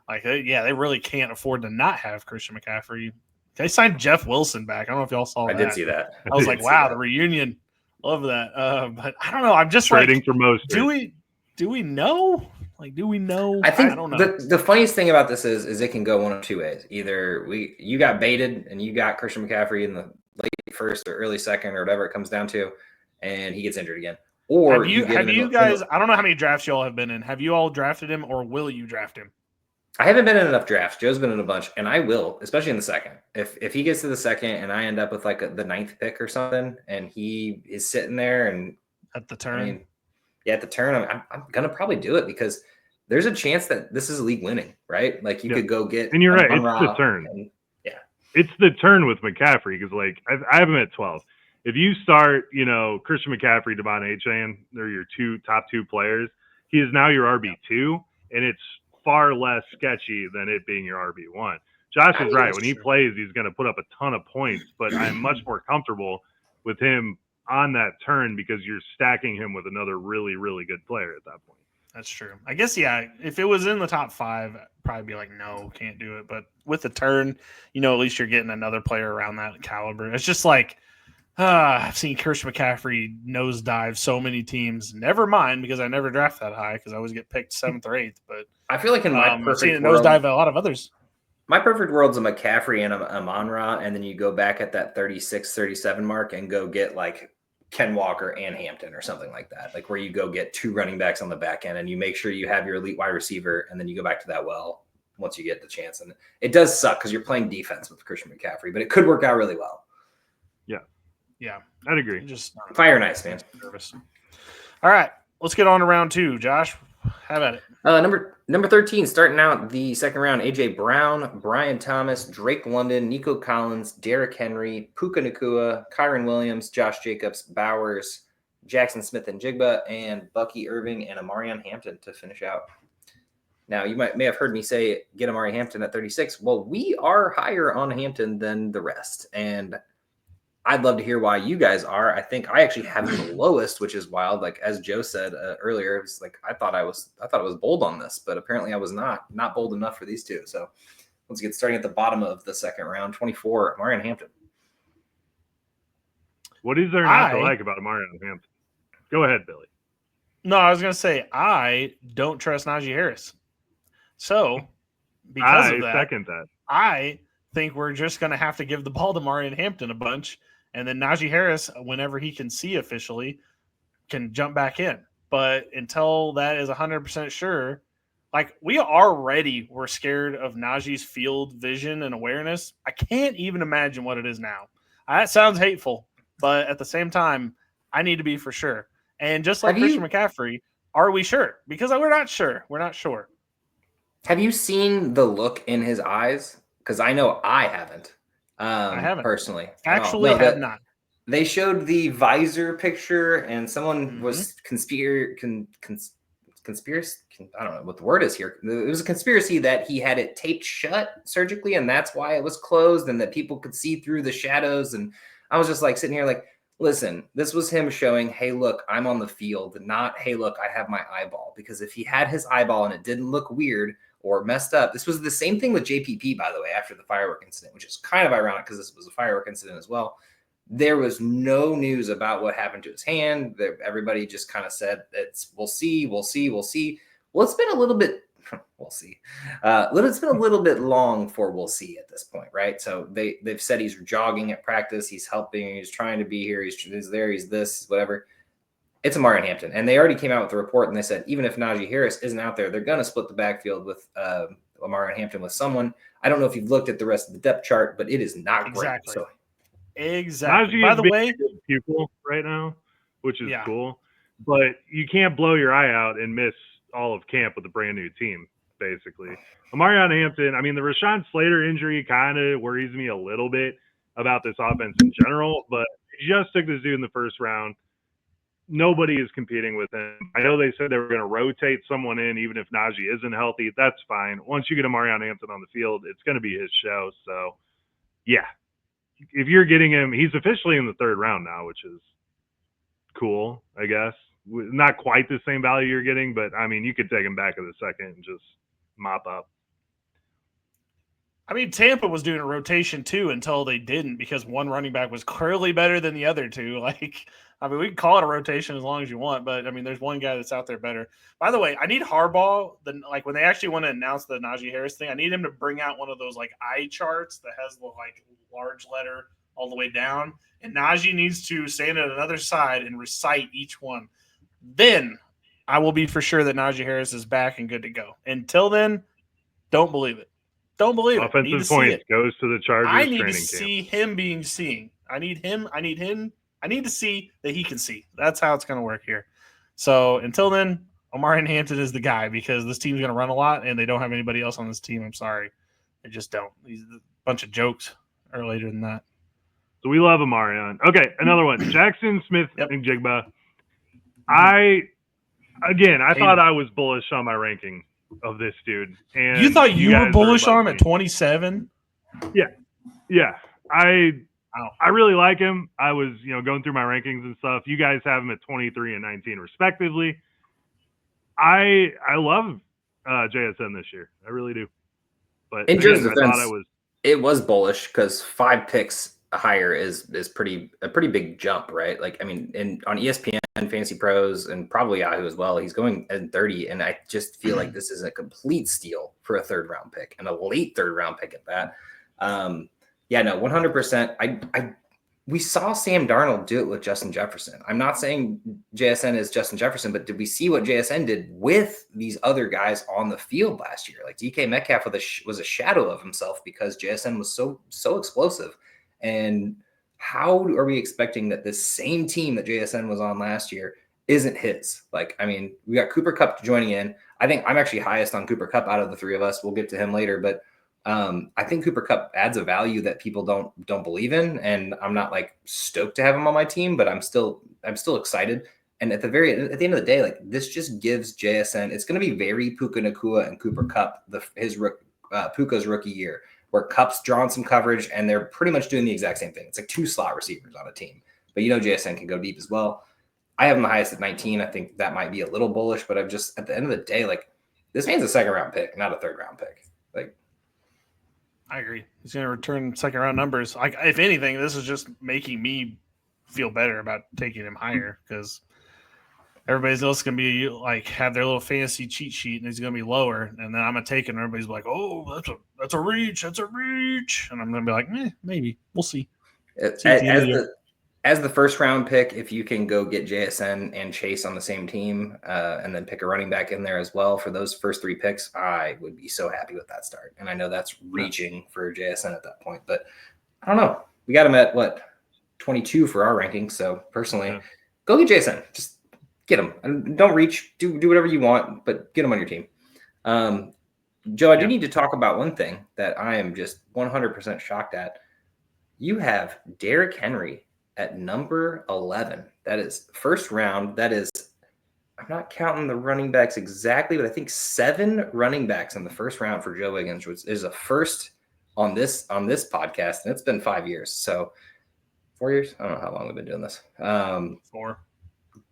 Speaker 3: They really can't afford to not have Christian McCaffrey. They signed Jeff Wilson back. I don't know if y'all saw that.
Speaker 2: I did see that.
Speaker 3: I was like, wow, the reunion. Love that. But I don't know. I'm just
Speaker 1: trading for most.
Speaker 3: Do we know? Like, do we know?
Speaker 2: I think
Speaker 3: I don't know.
Speaker 2: The funniest thing about this is it can go one of two ways. Either you got baited and you got Christian McCaffrey in the late first or early second or whatever it comes down to, and he gets injured again. Or
Speaker 3: have you guys? I don't know how many drafts y'all have been in. Have you all drafted him, or will you draft him?
Speaker 2: I haven't been in enough drafts. Joe's been in a bunch, and I will, especially in the second. If he gets to the second and I end up with like the 9th pick or something, and he is sitting there and
Speaker 3: at the turn.
Speaker 2: at the turn, I'm gonna probably do it because there's a chance that this is league winning, right? Like you could go get,
Speaker 1: and you're right, it's the turn. It's the turn with McCaffrey because like I have him at 12. If you start, Christian McCaffrey, Devon Achane, they're your top two players. He is now your RB2, and it's far less sketchy than it being your RB1. Josh is right. When he plays, he's going to put up a ton of points, but I'm much more comfortable with him on that turn because you're stacking him with another really, really good player at that point.
Speaker 3: That's true. I guess, yeah, if it was in the top 5, I'd probably be like, no, can't do it. But with the turn, at least you're getting another player around that caliber. It's just like, I've seen Christian McCaffrey nosedive so many teams. Never mind, because I never draft that high because I always get picked 7th or 8th. But
Speaker 2: I feel like in my
Speaker 3: I've seen it nosedive a lot of others.
Speaker 2: My perfect world's a McCaffrey and a Amon-Ra, and then you go back at that 36, 37 mark and go get like Ken Walker and Hampton or something like that, like where you go get 2 running backs on the back end and you make sure you have your elite wide receiver, and then you go back to that once you get the chance. And it does suck because you're playing defense with Christian McCaffrey, but it could work out really well.
Speaker 3: Yeah,
Speaker 1: I'd agree.
Speaker 3: Just
Speaker 2: fire nice, man.
Speaker 3: Nervous. All right, let's get on to round 2. Josh, have at it.
Speaker 2: Number 13, starting out the second round, AJ Brown, Brian Thomas, Drake London, Nico Collins, Derrick Henry, Puka Nacua, Kyron Williams, Josh Jacobs, Bowers, Jackson Smith and Jigba, and Bucky Irving and Amarian Hampton to finish out. Now, you may have heard me say get Amari Hampton at 36. Well, we are higher on Hampton than the rest, and I'd love to hear why you guys are. I think I actually have him the lowest, which is wild. Like as Joe said earlier, it was like I thought I was bold on this, but apparently I was not bold enough for these two. So let's get starting at the bottom of the second round. 24, Amarian Hampton.
Speaker 1: What is there not to like about Amarian Hampton? Go ahead, Billy.
Speaker 3: No, I was going to say I don't trust Najee Harris. So because of that,
Speaker 1: second that.
Speaker 3: I think we're just going to have to give the ball to Amarian Hampton a bunch. And then Najee Harris, whenever he can see officially, can jump back in. But until that is 100% sure, like we already were scared of Najee's field vision and awareness. I can't even imagine what it is now. That sounds hateful, but at the same time, I need to be for sure. And just like Christian McCaffrey, are we sure? Because we're not sure. We're not sure.
Speaker 2: Have you seen the look in his eyes? Because I know I haven't. I haven't personally.
Speaker 3: Actually, have not.
Speaker 2: They showed the visor picture, and someone was conspiracy. I don't know what the word is here. It was a conspiracy that he had it taped shut surgically, and that's why it was closed, and that people could see through the shadows. And I was just like sitting here, like, listen, this was him showing, hey, look, I'm on the field, not, hey, look, I have my eyeball. Because if he had his eyeball and it didn't look weird or messed up, this was the same thing with JPP, by the way, after the firework incident, which is kind of ironic because this was a firework incident as well. There was no news about what happened to his hand. Everybody just kind of said, we'll see. Well, it's been a little bit, we'll see. It's been a little bit long for we'll see at this point, right? So they've said he's jogging at practice. He's helping. He's trying to be here. He's there. He's this, whatever. It's Amarian Hampton. And they already came out with a report, and they said even if Najee Harris isn't out there, they're going to split the backfield with Amarian Hampton with someone. I don't know if you've looked at the rest of the depth chart, but it is not great. So.
Speaker 3: Exactly.
Speaker 1: Najee
Speaker 3: By the way,
Speaker 1: pupil right now, which is cool, but you can't blow your eye out and miss all of camp with a brand new team. Basically, Amarian Hampton. I mean, the Rashawn Slater injury kind of worries me a little bit about this offense in general. But you just took this dude in the first round. Nobody is competing with him. I know they said they were going to rotate someone in, even if Najee isn't healthy. That's fine. Once you get Amarian Hampton on the field, it's going to be his show. So, yeah. If you're getting him, he's officially in the third round now, which is cool, I guess. Not quite the same value you're getting, but, I mean, you could take him back in the second and just mop up.
Speaker 3: I mean, Tampa was doing a rotation, too, until they didn't because one running back was clearly better than the other two. Like, I mean, we can call it a rotation as long as you want, but, I mean, there's one guy that's out there better. By the way, I need Harbaugh, like, when they actually want to announce the Najee Harris thing, I need him to bring out one of those, like, eye charts that has the, like, large letter all the way down, and Najee needs to stand at another side and recite each one. Then I will be for sure that Najee Harris is back and good to go. Until then, don't believe it. Don't believe it.
Speaker 1: Offensive points goes to the Chargers.
Speaker 3: I need to see him being seen. I need him. I need to see that he can see. That's how it's going to work here. So until then, Omarion Hampton is the guy because this team's going to run a lot and they don't have anybody else on this team. I'm sorry. They just don't. He's a bunch of jokes or later than that.
Speaker 1: So we love Omarion. Okay, another one. Jackson Smith and Jigba. I thought I was bullish on my ranking of this dude. And
Speaker 3: you thought you were bullish on him at 27?
Speaker 1: Yeah. I really like him. I was, going through my rankings and stuff. You guys have him at 23 and 19 respectively. I love JSN this year. I really do. But
Speaker 2: in Joe's defense,
Speaker 1: I thought
Speaker 2: it was bullish because 5 picks higher is a pretty big jump, right? Like, I mean, on ESPN, Fantasy Pros, and probably Yahoo as well, he's going at 30, and I just feel like this is a complete steal for a 3rd round pick and a late 3rd round pick at that. 100%. We saw Sam Darnold do it with Justin Jefferson. I'm not saying JSN is Justin Jefferson, but did we see what JSN did with these other guys on the field last year? Like DK Metcalf was a shadow of himself because JSN was so explosive. And how are we expecting that this same team that JSN was on last year isn't his? Like, I mean, we got Cooper Kupp joining in. I think I'm actually highest on Cooper Kupp out of the 3 of us. We'll get to him later, but I think Cooper Kupp adds a value that people don't believe in, and I'm not like stoked to have him on my team, but I'm still excited. And at the end of the day, like this just gives JSN. It's going to be very Puka Nacua and Cooper Kupp Puka's rookie year, where Kupp's drawn some coverage, and they're pretty much doing the exact same thing. It's like 2 slot receivers on a team, but JSN can go deep as well. I have him the highest at 19. I think that might be a little bullish, but I'm just at the end of the day, like this man's a 2nd round pick, not a 3rd round pick. Like.
Speaker 3: I agree. He's going to return 2nd round numbers. If anything, this is just making me feel better about taking him higher because everybody else is going to be like have their little fantasy cheat sheet and he's going to be lower, and then I'm going to take it and everybody's like, "Oh, that's a reach, and I'm going to be like, maybe we'll see."
Speaker 2: As the 1st round pick, if you can go get JSN and Chase on the same team, and then pick a running back in there as well for those first 3 picks, I would be so happy with that start. And I know that's reaching for JSN at that point, but I don't know. We got him at 22 for our rankings. So personally, go get JSN. Just get him. And don't reach. Do whatever you want, but get him on your team. Joe, I do need to talk about one thing that I am just 100% shocked at. You have Derrick Henry at number 11. That is 1st round. That is, I'm not counting the running backs exactly, but I think 7 running backs in the 1st round for Joe Wiggins, which is a first on this podcast, and it's been 5 years. So 4 years? I don't know how long we've been doing this.
Speaker 3: 4.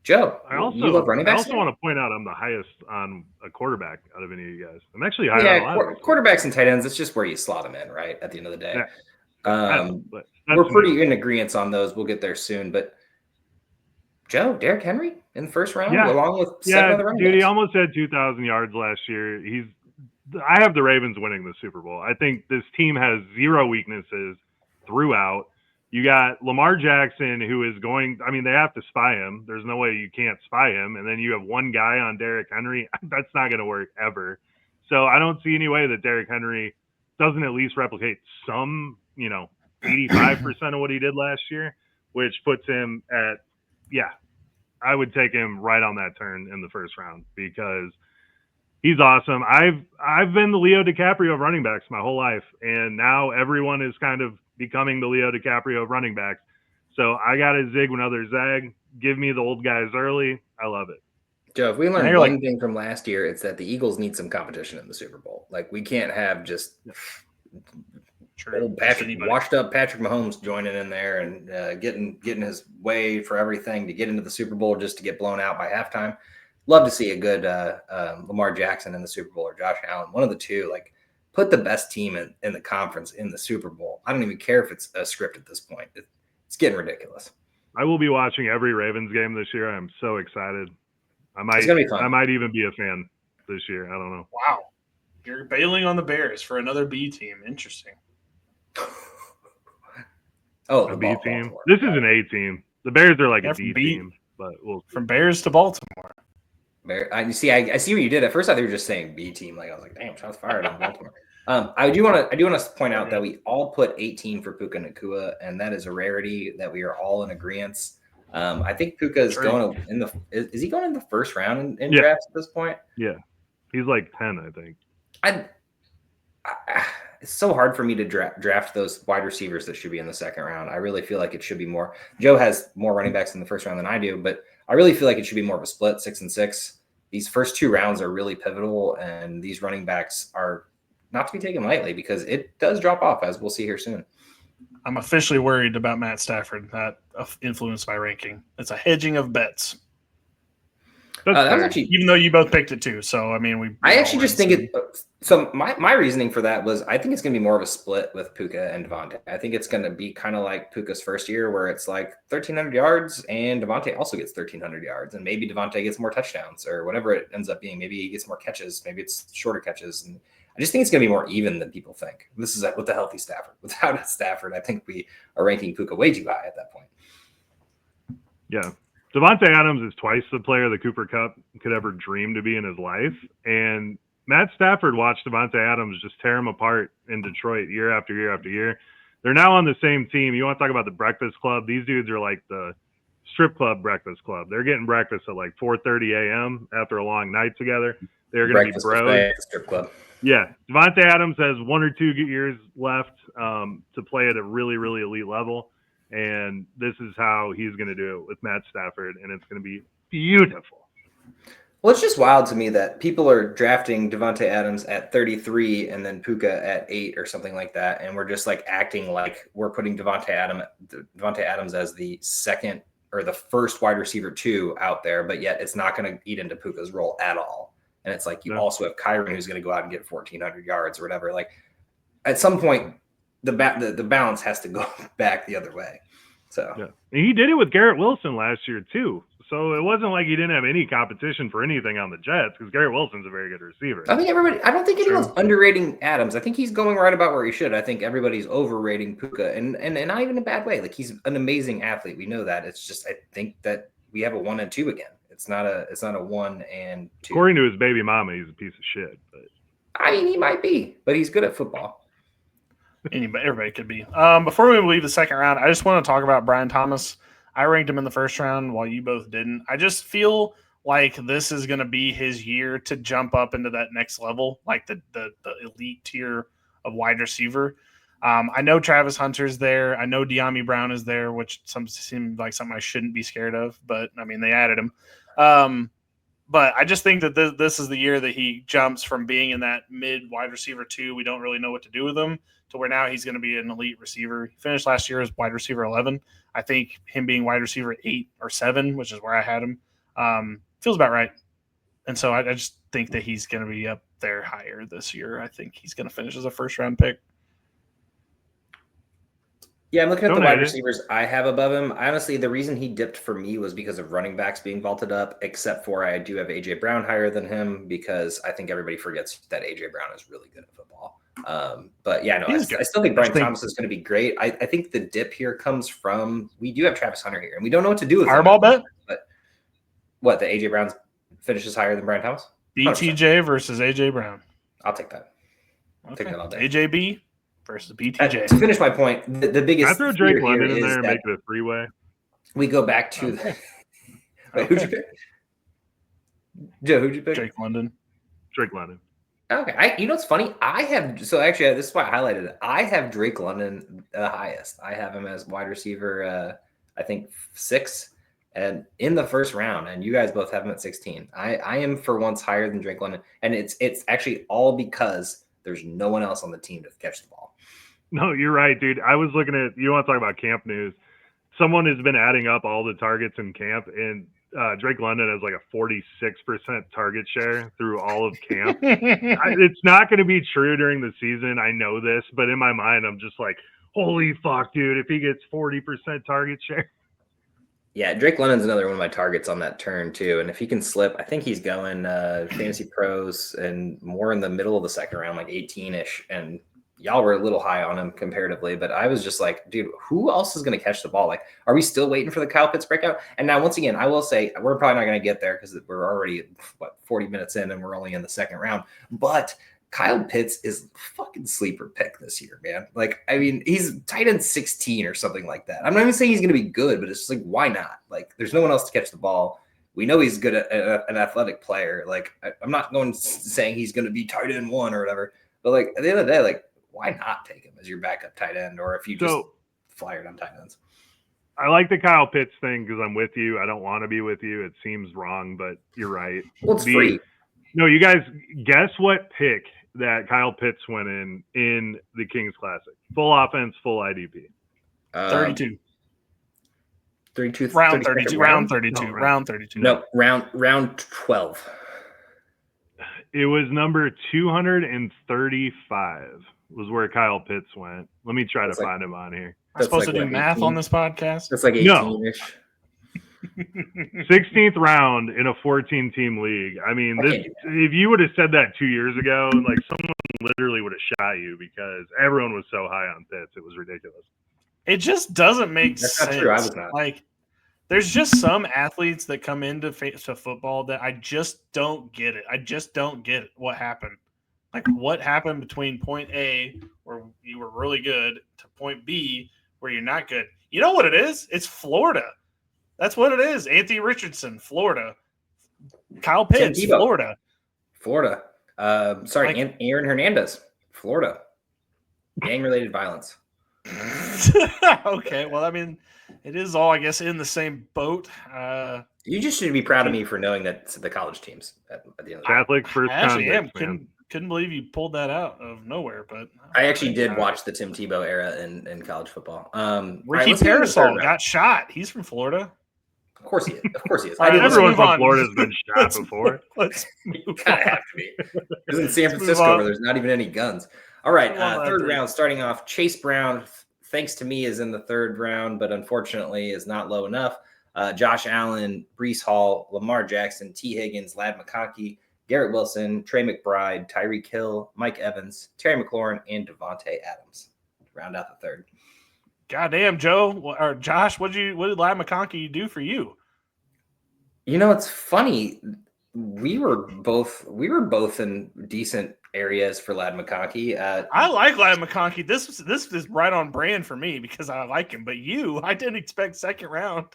Speaker 2: Joe,
Speaker 1: you
Speaker 2: love running backs?
Speaker 1: I also want to point out I'm the highest on a quarterback out of any of you guys. I'm actually higher on a lot of
Speaker 2: quarterbacks and tight ends. It's just where you slot them in, right? At the end of the day.
Speaker 1: Yeah.
Speaker 2: We're pretty in agreement on those. We'll get there soon. But Joe, Derrick Henry in the 1st round, along with 7 other running backs.
Speaker 1: He almost had 2,000 yards last year. I have the Ravens winning the Super Bowl. I think this team has 0 weaknesses throughout. You got Lamar Jackson, who is they have to spy him. There's no way you can't spy him. And then you have one guy on Derrick Henry. That's not going to work ever. So I don't see any way that Derrick Henry doesn't at least replicate some, 85% of what he did last year, which puts him at, I would take him right on that turn in the 1st round because he's awesome. I've been the Leo DiCaprio of running backs my whole life, and now everyone is kind of becoming the Leo DiCaprio of running backs. So I got to zig when others zag. Give me the old guys early. I love it.
Speaker 2: Joe, if we learned one thing from last year, it's that the Eagles need some competition in the Super Bowl. Like, we can't have just old washed up Patrick Mahomes joining in there and getting his way for everything to get into the Super Bowl just to get blown out by halftime. Love to see a good Lamar Jackson in the Super Bowl or Josh Allen, one of the two. Like, put the best team in the conference in the Super Bowl. I don't even care if it's a script at this point. It's getting ridiculous.
Speaker 1: I will be watching every Ravens game this year. I'm so excited.
Speaker 2: It's gonna be fun.
Speaker 1: I might even be a fan this year. I don't know.
Speaker 3: Wow. You're bailing on the Bears for another B team. Interesting.
Speaker 1: A B team. Baltimore. This is an A team. The Bears are like a D team, but
Speaker 3: from Bears to Baltimore.
Speaker 2: I see what you did. At first, I thought you were just saying B team. Like, I was like, damn, shots fired on Baltimore. I do want to point out that we all put 18 for Puka Nacua, and that is a rarity that we are all in agreement. I think Puka is going in the. Is he going in the first round in drafts at this point?
Speaker 1: Yeah, he's like 10, I think.
Speaker 2: It's so hard for me to draft those wide receivers that should be in the second round. I really feel like it should be more. Joe has more running backs in the first round than I do, but I really feel like it should be more of a split, 6 and 6. These first 2 rounds are really pivotal, and these running backs are not to be taken lightly because it does drop off, as we'll see here soon.
Speaker 3: I'm officially worried about Matt Stafford, that influenced my ranking. It's a hedging of bets.
Speaker 2: That was actually,
Speaker 3: even though you both picked it too. So, I mean,
Speaker 2: I actually just think it. So my reasoning for that was I think it's going to be more of a split with Puka and Devontae. I think it's going to be kind of like Puka's first year where it's like 1,300 yards and Devontae also gets 1,300 yards. And maybe Devontae gets more touchdowns or whatever it ends up being. Maybe he gets more catches. Maybe it's shorter catches. And I just think it's going to be more even than people think. This is with the healthy Stafford. Without Stafford, I think we are ranking Puka way too high at that point.
Speaker 1: Yeah. Devontae Adams is twice the player that Cooper Kupp could ever dream to be in his life. And Matt Stafford watched Devontae Adams just tear him apart in Detroit year after year after year. They're now on the same team. You want to talk about the Breakfast Club? These dudes are like the strip club Breakfast Club. They're getting breakfast at like 4:30 a.m. after a long night together. They're going to be bros.
Speaker 2: Strip club.
Speaker 1: Yeah. Devontae Adams has 1 or 2 years left to play at a really, really elite level. And this is how he's going to do it with Matt Stafford, and it's going to be beautiful.
Speaker 2: Well, it's just wild to me that people are drafting Devontae Adams at 33 and then Puka at 8 or something like that, and we're just like acting like we're putting Devontae Adams as the second or the first wide receiver 2 out there, but yet it's not going to eat into Puka's role at all. And it's like you also have Kyron who's going to go out and get 1,400 yards or whatever. Like at some point, the balance has to go back the other way. So
Speaker 1: yeah. And he did it with Garrett Wilson last year too. So it wasn't like he didn't have any competition for anything on the Jets because Garrett Wilson's a very good receiver.
Speaker 2: I don't think anyone's underrating Adams. I think he's going right about where he should. I think everybody's overrating Puka and not even in a bad way. Like he's an amazing athlete. We know that. It's just I think that we have a 1 and 2 again. It's not a 1 and 2.
Speaker 1: According to his baby mama, he's a piece of shit. But
Speaker 2: I mean, he might be, but he's good at football.
Speaker 3: Everybody could be. Before we leave the second round, I just want to talk about Brian Thomas. I ranked him in the first round while you both didn't. I just feel like this is going to be his year to jump up into that next level, like the elite tier of wide receiver. I know Travis Hunter's there. I know De'Ami Brown is there, which seems like something I shouldn't be scared of. But, I mean, they added him. But I just think that this is the year that he jumps from being in that mid wide receiver 2. We don't really know what to do with him to where now he's going to be an elite receiver. He finished last year as wide receiver 11. I think him being wide receiver 8 or 7, which is where I had him, feels about right. And so I just think that he's going to be up there higher this year. I think he's going to finish as a first-round pick.
Speaker 2: Yeah, I'm looking at the wide receivers I have above him. Honestly, the reason he dipped for me was because of running backs being vaulted up, except for I do have A.J. Brown higher than him because I think everybody forgets that A.J. Brown is really good at football. But yeah, no, I still think Brian Thomas is going to be great. I think the dip here comes from we do have Travis Hunter here, and we don't know what to do with
Speaker 3: Fireball bet.
Speaker 2: But what, the A.J. Brown finishes higher than Brian Thomas? 100%.
Speaker 3: BTJ versus A.J. Brown.
Speaker 2: I'll take that. I'll take that all day.
Speaker 3: AJB versus BTJ.
Speaker 2: To finish my point, the biggest.
Speaker 1: I throw Drake London in there and make it a 3-way.
Speaker 2: We go back to the. Wait, who'd you pick? Joe, who'd you pick?
Speaker 3: Drake London.
Speaker 2: Okay, you know what's funny? Actually, this is why I highlighted it. I have Drake London the highest. I have him as wide receiver. I think 6, and in the first round. And you guys both have him at 16. I am for once higher than Drake London, and it's actually all because there's no one else on the team to catch the ball.
Speaker 1: No, you're right, dude. I was looking at, you want to talk about camp news. Someone has been adding up all the targets in camp, and Drake London has like a 46% target share through all of camp. It's not going to be true during the season. I know this, but in my mind, I'm just like, holy fuck, dude, if he gets 40% target share.
Speaker 2: Yeah, Drake London's another one of my targets on that turn too. And if he can slip, I think he's going fantasy pros and more in the middle of the second round, like 18-ish. And y'all were a little high on him comparatively, but I was just like, dude, who else is going to catch the ball? Like, are we still waiting for the Kyle Pitts breakout? And now, once again, I will say we're probably not going to get there because we're already 40 minutes in and we're only in the second round. But Kyle Pitts is fucking sleeper pick this year, man. Like, I mean, he's tight end 16 or something like that. I'm not even saying he's going to be good, but it's just like, why not? Like, there's no one else to catch the ball. We know he's good at an athletic player. Like, I'm not going saying he's going to be tight end 1 or whatever, but like at the end of the day, like, why not take him as your backup tight end, or if you just flyered on tight ends?
Speaker 1: I like the Kyle Pitts thing because I'm with you. I don't want to be with you. It seems wrong, but you're right.
Speaker 2: Well, it's free.
Speaker 1: No, you guys, guess what pick that Kyle Pitts went in the Kings Classic? Full offense, full IDP.
Speaker 3: 32.
Speaker 2: 32.
Speaker 3: Round 32. Round 32.
Speaker 1: No,
Speaker 3: round 32.
Speaker 2: No, round 12.
Speaker 1: It was number 235 was where Kyle Pitts went. Let me try to find him on here.
Speaker 3: I'm supposed to do math 18? On this podcast?
Speaker 2: That's like 18-ish.
Speaker 1: 16th round in a 14-team league. I mean, if you would have said that 2 years ago, like someone literally would have shot you because everyone was so high on Pitts. It was ridiculous.
Speaker 3: It just doesn't make
Speaker 2: That's
Speaker 3: sense.
Speaker 2: Not true. I was not.
Speaker 3: Like, there's just some athletes that come into football that I just don't get it. I just don't get what happened. Like, what happened between point A, where you were really good, to point B, where you're not good? You know what it is? It's Florida. That's what it is. Anthony Richardson, Florida. Kyle Pitts, Florida.
Speaker 2: Florida. Aaron Hernandez, Florida. Gang-related violence.
Speaker 3: Okay, well, I mean, it is all, I guess, in the same boat.
Speaker 2: You just should be proud of me for knowing that the college teams at the end of the
Speaker 1: Catholic first
Speaker 3: convicts, couldn't believe you pulled that out of nowhere, but
Speaker 2: I actually did watch the Tim Tebow era in college football.
Speaker 3: Ricky Parasol got shot. He's from Florida.
Speaker 2: Of course he is. Of course he is.
Speaker 1: Everyone from Florida has been shot before.
Speaker 2: Let's kind of have to be. Because in San Francisco, where there's not even any guns. All right, third round, starting off. Chase Brown, thanks to me, is in the third round, but unfortunately is not low enough. Josh Allen, Breece Hall, Lamar Jackson, T. Higgins, Ladd McConkey, Garrett Wilson, Trey McBride, Tyreek Hill, Mike Evans, Terry McLaurin, and Devontae Adams. Round out the third.
Speaker 3: Goddamn, Joe or Josh, what did Ladd McConkey do for you?
Speaker 2: You know, it's funny. We were both in decent areas for Ladd McConkey.
Speaker 3: I like Ladd McConkey. This is right on brand for me because I like him. But I didn't expect second round.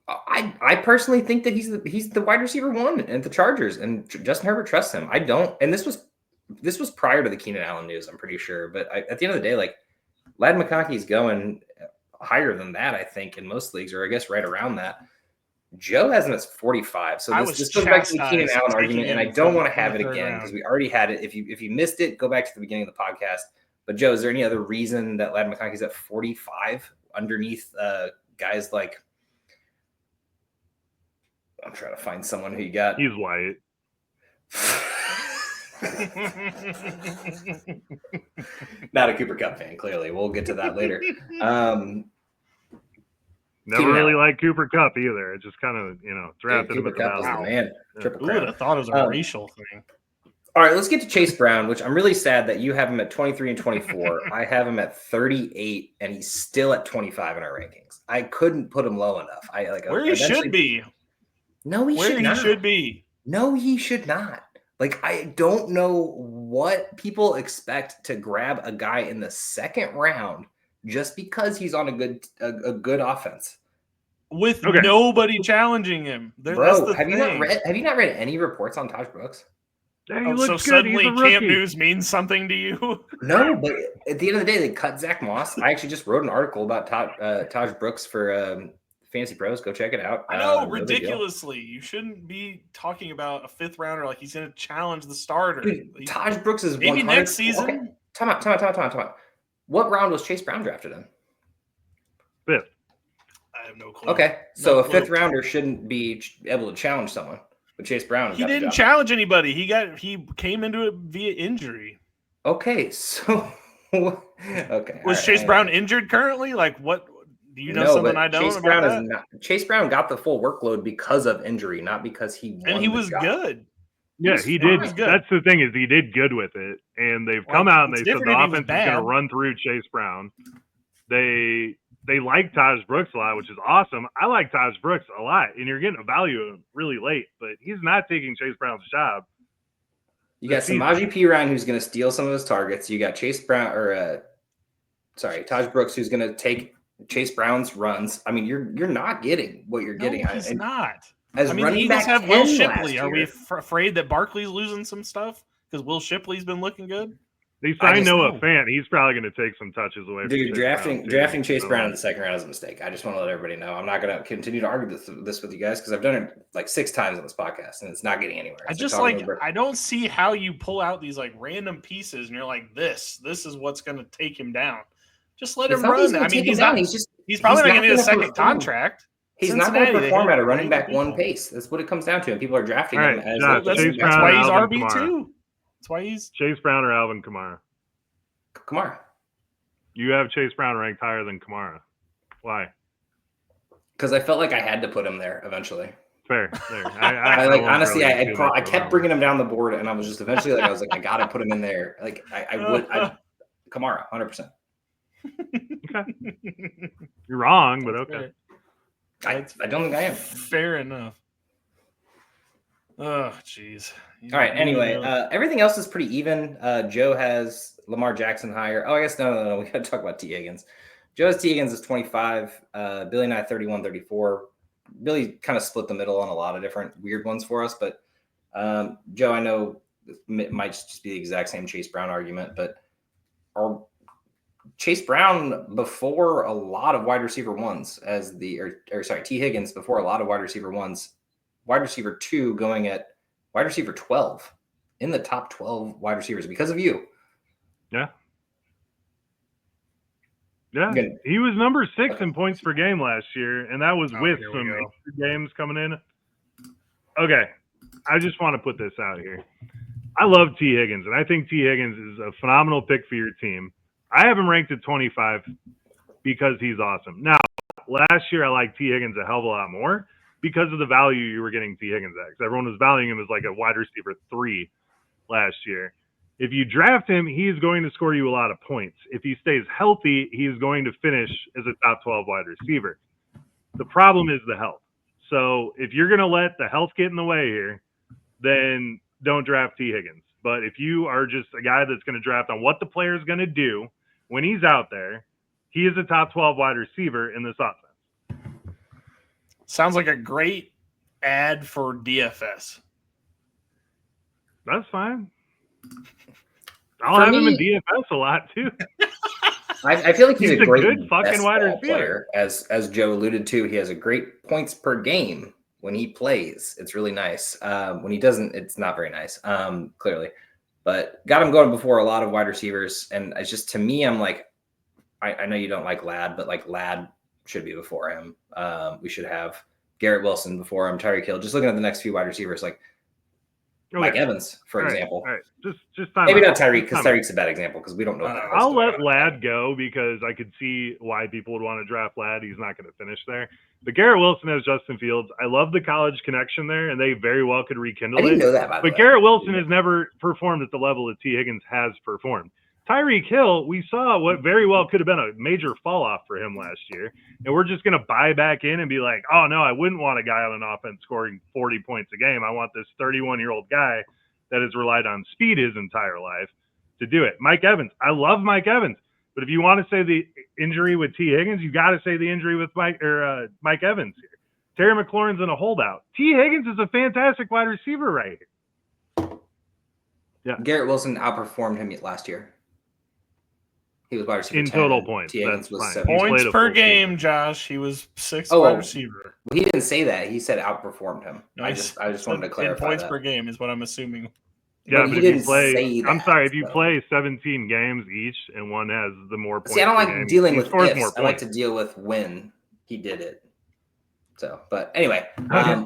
Speaker 2: I personally think that he's the wide receiver 1 at the Chargers, and Justin Herbert trusts him. I don't, and this was prior to the Keenan Allen news, I'm pretty sure. But at the end of the day, like, Ladd McConkey's going higher than that, I think, in most leagues, or I guess right around that. Joe has him as 45. So this goes back to the Keenan Allen argument, and I don't want to have it again because we already had it. If you missed it, go back to the beginning of the podcast. But Joe, is there any other reason that Ladd McConkey's at 45 underneath guys like? I'm trying to find someone who you got.
Speaker 1: He's white.
Speaker 2: Not a Cooper Kupp fan, clearly. We'll get to that later.
Speaker 1: Never really liked Cooper Kupp either. It just kind of, drafted him at the
Speaker 2: bottom. Man,
Speaker 3: Who would have thought it was a racial thing?
Speaker 2: All right, let's get to Chase Brown, which I'm really sad that you have him at 23 and 24. I have him at 38, and he's still at 25 in our rankings. I couldn't put him low enough.
Speaker 3: Where he should be.
Speaker 2: No, he should not.
Speaker 3: Where he should be.
Speaker 2: No, he should not. Like, I don't know what people expect to grab a guy in the second round just because he's on a good offense.
Speaker 3: With nobody challenging him.
Speaker 2: Bro, have you not read any reports on Taj Brooks?
Speaker 1: Yeah,
Speaker 3: so suddenly Camp News means something to you?
Speaker 2: No, but at the end of the day, they cut Zach Moss. I actually just wrote an article about Taj Brooks for Fantasy Pros. Go check it out.
Speaker 3: I know, ridiculously. You shouldn't be talking about a fifth rounder like he's going to challenge the starter.
Speaker 2: Dude, Taj Brooks is
Speaker 3: maybe
Speaker 2: 100.
Speaker 3: next season.
Speaker 2: Okay. Time out. What round was Chase Brown drafted in?
Speaker 1: Fifth.
Speaker 3: I have no clue.
Speaker 2: Okay, so a fifth rounder shouldn't be able to challenge someone. But Chase Brown,
Speaker 3: he didn't challenge anybody. He came into it via injury.
Speaker 2: Okay, so okay.
Speaker 3: Was Chase Brown injured currently? Like, what? Do you know something I don't?
Speaker 2: Chase Brown got the full workload because of injury, not because he won.
Speaker 3: And he was good.
Speaker 1: Yeah, he did. That's the thing, is he did good with it, and they've come out and they said the offense is going to run through Chase Brown. They like Taj Brooks a lot, which is awesome. I like Taj Brooks a lot, and you're getting a value of him really late, but he's not taking Chase Brown's job.
Speaker 2: You got Samaje Perine, who's going to steal some of his targets. You got Chase Brown, Taj Brooks, who's going to take Chase Brown's runs. I mean, you're not getting what you're getting.
Speaker 3: He's not.
Speaker 2: As
Speaker 3: the Eagles have Will Shipley. Are we afraid that Barkley's losing some stuff because Will Shipley's been looking good?
Speaker 1: They signed Noah Fant. He's probably going to take some touches away.
Speaker 2: Dude, drafting Chase Brown in the second round is a mistake. I just want to let everybody know. I'm not going to continue to argue this with you guys because I've done it like 6 times on this podcast and it's not getting anywhere.
Speaker 3: I don't see how you pull out these like random pieces and you're like, this is what's going to take him down. Just let him run. I mean, he's probably not going to get a second contract.
Speaker 2: He's not going to perform at a running back one pace. That's what it comes down to. And people are drafting him as
Speaker 3: that's why he's RB2. That's why he's
Speaker 1: Chase Brown or Alvin Kamara.
Speaker 2: Kamara.
Speaker 1: You have Chase Brown ranked higher than Kamara. Why?
Speaker 2: Because I felt like I had to put him there eventually.
Speaker 1: Fair.
Speaker 2: I like honestly, I kept bringing him down the board, and I was just eventually like, I was like, I gotta put him in there. Like I Kamara, 100%.
Speaker 1: Okay. You're wrong, but okay.
Speaker 2: I don't think I am.
Speaker 3: Fair enough. Oh, jeez.
Speaker 2: All right. Anyway, everything else is pretty even. Joe has Lamar Jackson higher. Oh, I guess no. We got to talk about T. Higgins. Joe has T. Higgins is 25. Billy and I 31, 34. Billy kind of split the middle on a lot of different weird ones for us. But Joe, I know it might just be the exact same Chase Brown argument, but Chase Brown before a lot of wide receiver ones T. Higgins before a lot of wide receiver ones, wide receiver 2 going at wide receiver 12 in the top 12 wide receivers because of you.
Speaker 1: Yeah. He was number 6 in points per game last year, and that was with some games coming in. Okay. I just want to put this out here. I love T. Higgins, and I think T. Higgins is a phenomenal pick for your team. I have him ranked at 25 because he's awesome. Now, last year I liked T. Higgins a hell of a lot more because of the value you were getting T. Higgins at. Because everyone was valuing him as like a wide receiver 3 last year. If you draft him, he is going to score you a lot of points. If he stays healthy, he is going to finish as a top 12 wide receiver. The problem is the health. So if you're going to let the health get in the way here, then don't draft T. Higgins. But if you are just a guy that's going to draft on what the player is going to do when he's out there, he is a top 12 wide receiver in this offense.
Speaker 3: Sounds like a great ad for DFS.
Speaker 1: That's fine. I'll have him in DFS a lot too.
Speaker 2: I feel like he's a great
Speaker 1: good fucking wide receiver
Speaker 2: player. As Joe alluded to, he has a great points per game when he plays. It's really nice. When he doesn't, it's not very nice. Clearly, but got him going before a lot of wide receivers, and it's just to me, I'm like, I know you don't like Ladd, but like Ladd should be before him. We should have Garrett Wilson before him, Tyreek Hill. Just looking at the next few wide receivers, like Mike Evans, for example.
Speaker 1: All right. Just
Speaker 2: maybe not Tyreek, because Tyreek's a bad example because we don't know.
Speaker 1: I'll let Ladd go because I could see why people would want to draft Ladd. He's not going to finish there. But Garrett Wilson has Justin Fields. I love the college connection there, and they very well could rekindle it.
Speaker 2: I didn't know that, by the way.
Speaker 1: But Garrett Wilson has never performed at the level that T. Higgins has performed. Tyreek Hill, we saw what very well could have been a major fall off for him last year. And we're just going to buy back in and be like, oh, no, I wouldn't want a guy on an offense scoring 40 points a game. I want this 31-year-old guy that has relied on speed his entire life to do it. Mike Evans. I love Mike Evans. But if you want to say the injury with T. Higgins, you got to say the injury with Mike Evans here. Terry McLaurin's in a holdout. T. Higgins is a fantastic wide receiver right here.
Speaker 2: Yeah. Garrett Wilson outperformed him last year. He was wide receiver
Speaker 1: in
Speaker 2: 10,
Speaker 1: total points.
Speaker 2: T. Higgins was 7.
Speaker 3: Points per game, Josh. He was 6th wide receiver.
Speaker 2: He didn't say that. He said outperformed him.
Speaker 3: No,
Speaker 2: I just wanted to clarify
Speaker 3: points per game is what I'm assuming.
Speaker 1: Yeah, but if you play, I'm sorry, if you play 17 games each and one has the more points.
Speaker 2: See, I don't like
Speaker 1: game,
Speaker 2: dealing with ifs. I like to deal with when he did it. So, but anyway,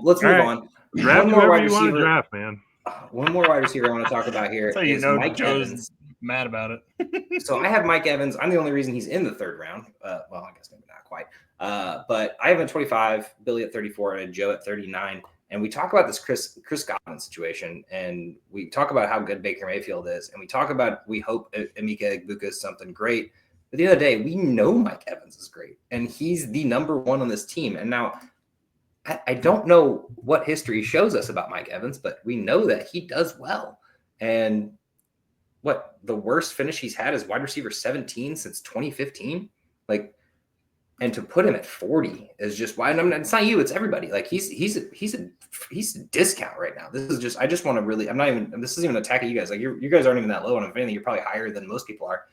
Speaker 2: let's move on.
Speaker 1: Draft whoever you want to draft, man.
Speaker 2: One more wide receiver I want to talk about here is Mike Evans.
Speaker 3: Mad about it.
Speaker 2: So I have Mike Evans. I'm the only reason he's in the 3rd round. Well, I guess maybe not quite. But I have him at 25, Billy at 34, and Joe at 39. And we talk about this Chris Godwin situation, and we talk about how good Baker Mayfield is, and we talk about we hope Emeka Egbuka is something great. But at the end of the day, we know Mike Evans is great, and he's the number 1 on this team. And now I don't know what history shows us about Mike Evans, but we know that he does well. And what the worst finish he's had is wide receiver 17 since 2015. Like, and to put him at 40 is just why. And it's not you, it's everybody. Like he's a discount right now. This is just, I just want to really, this isn't even an attack at you guys. Like you guys aren't even that low. And if anything, you're probably higher than most people are.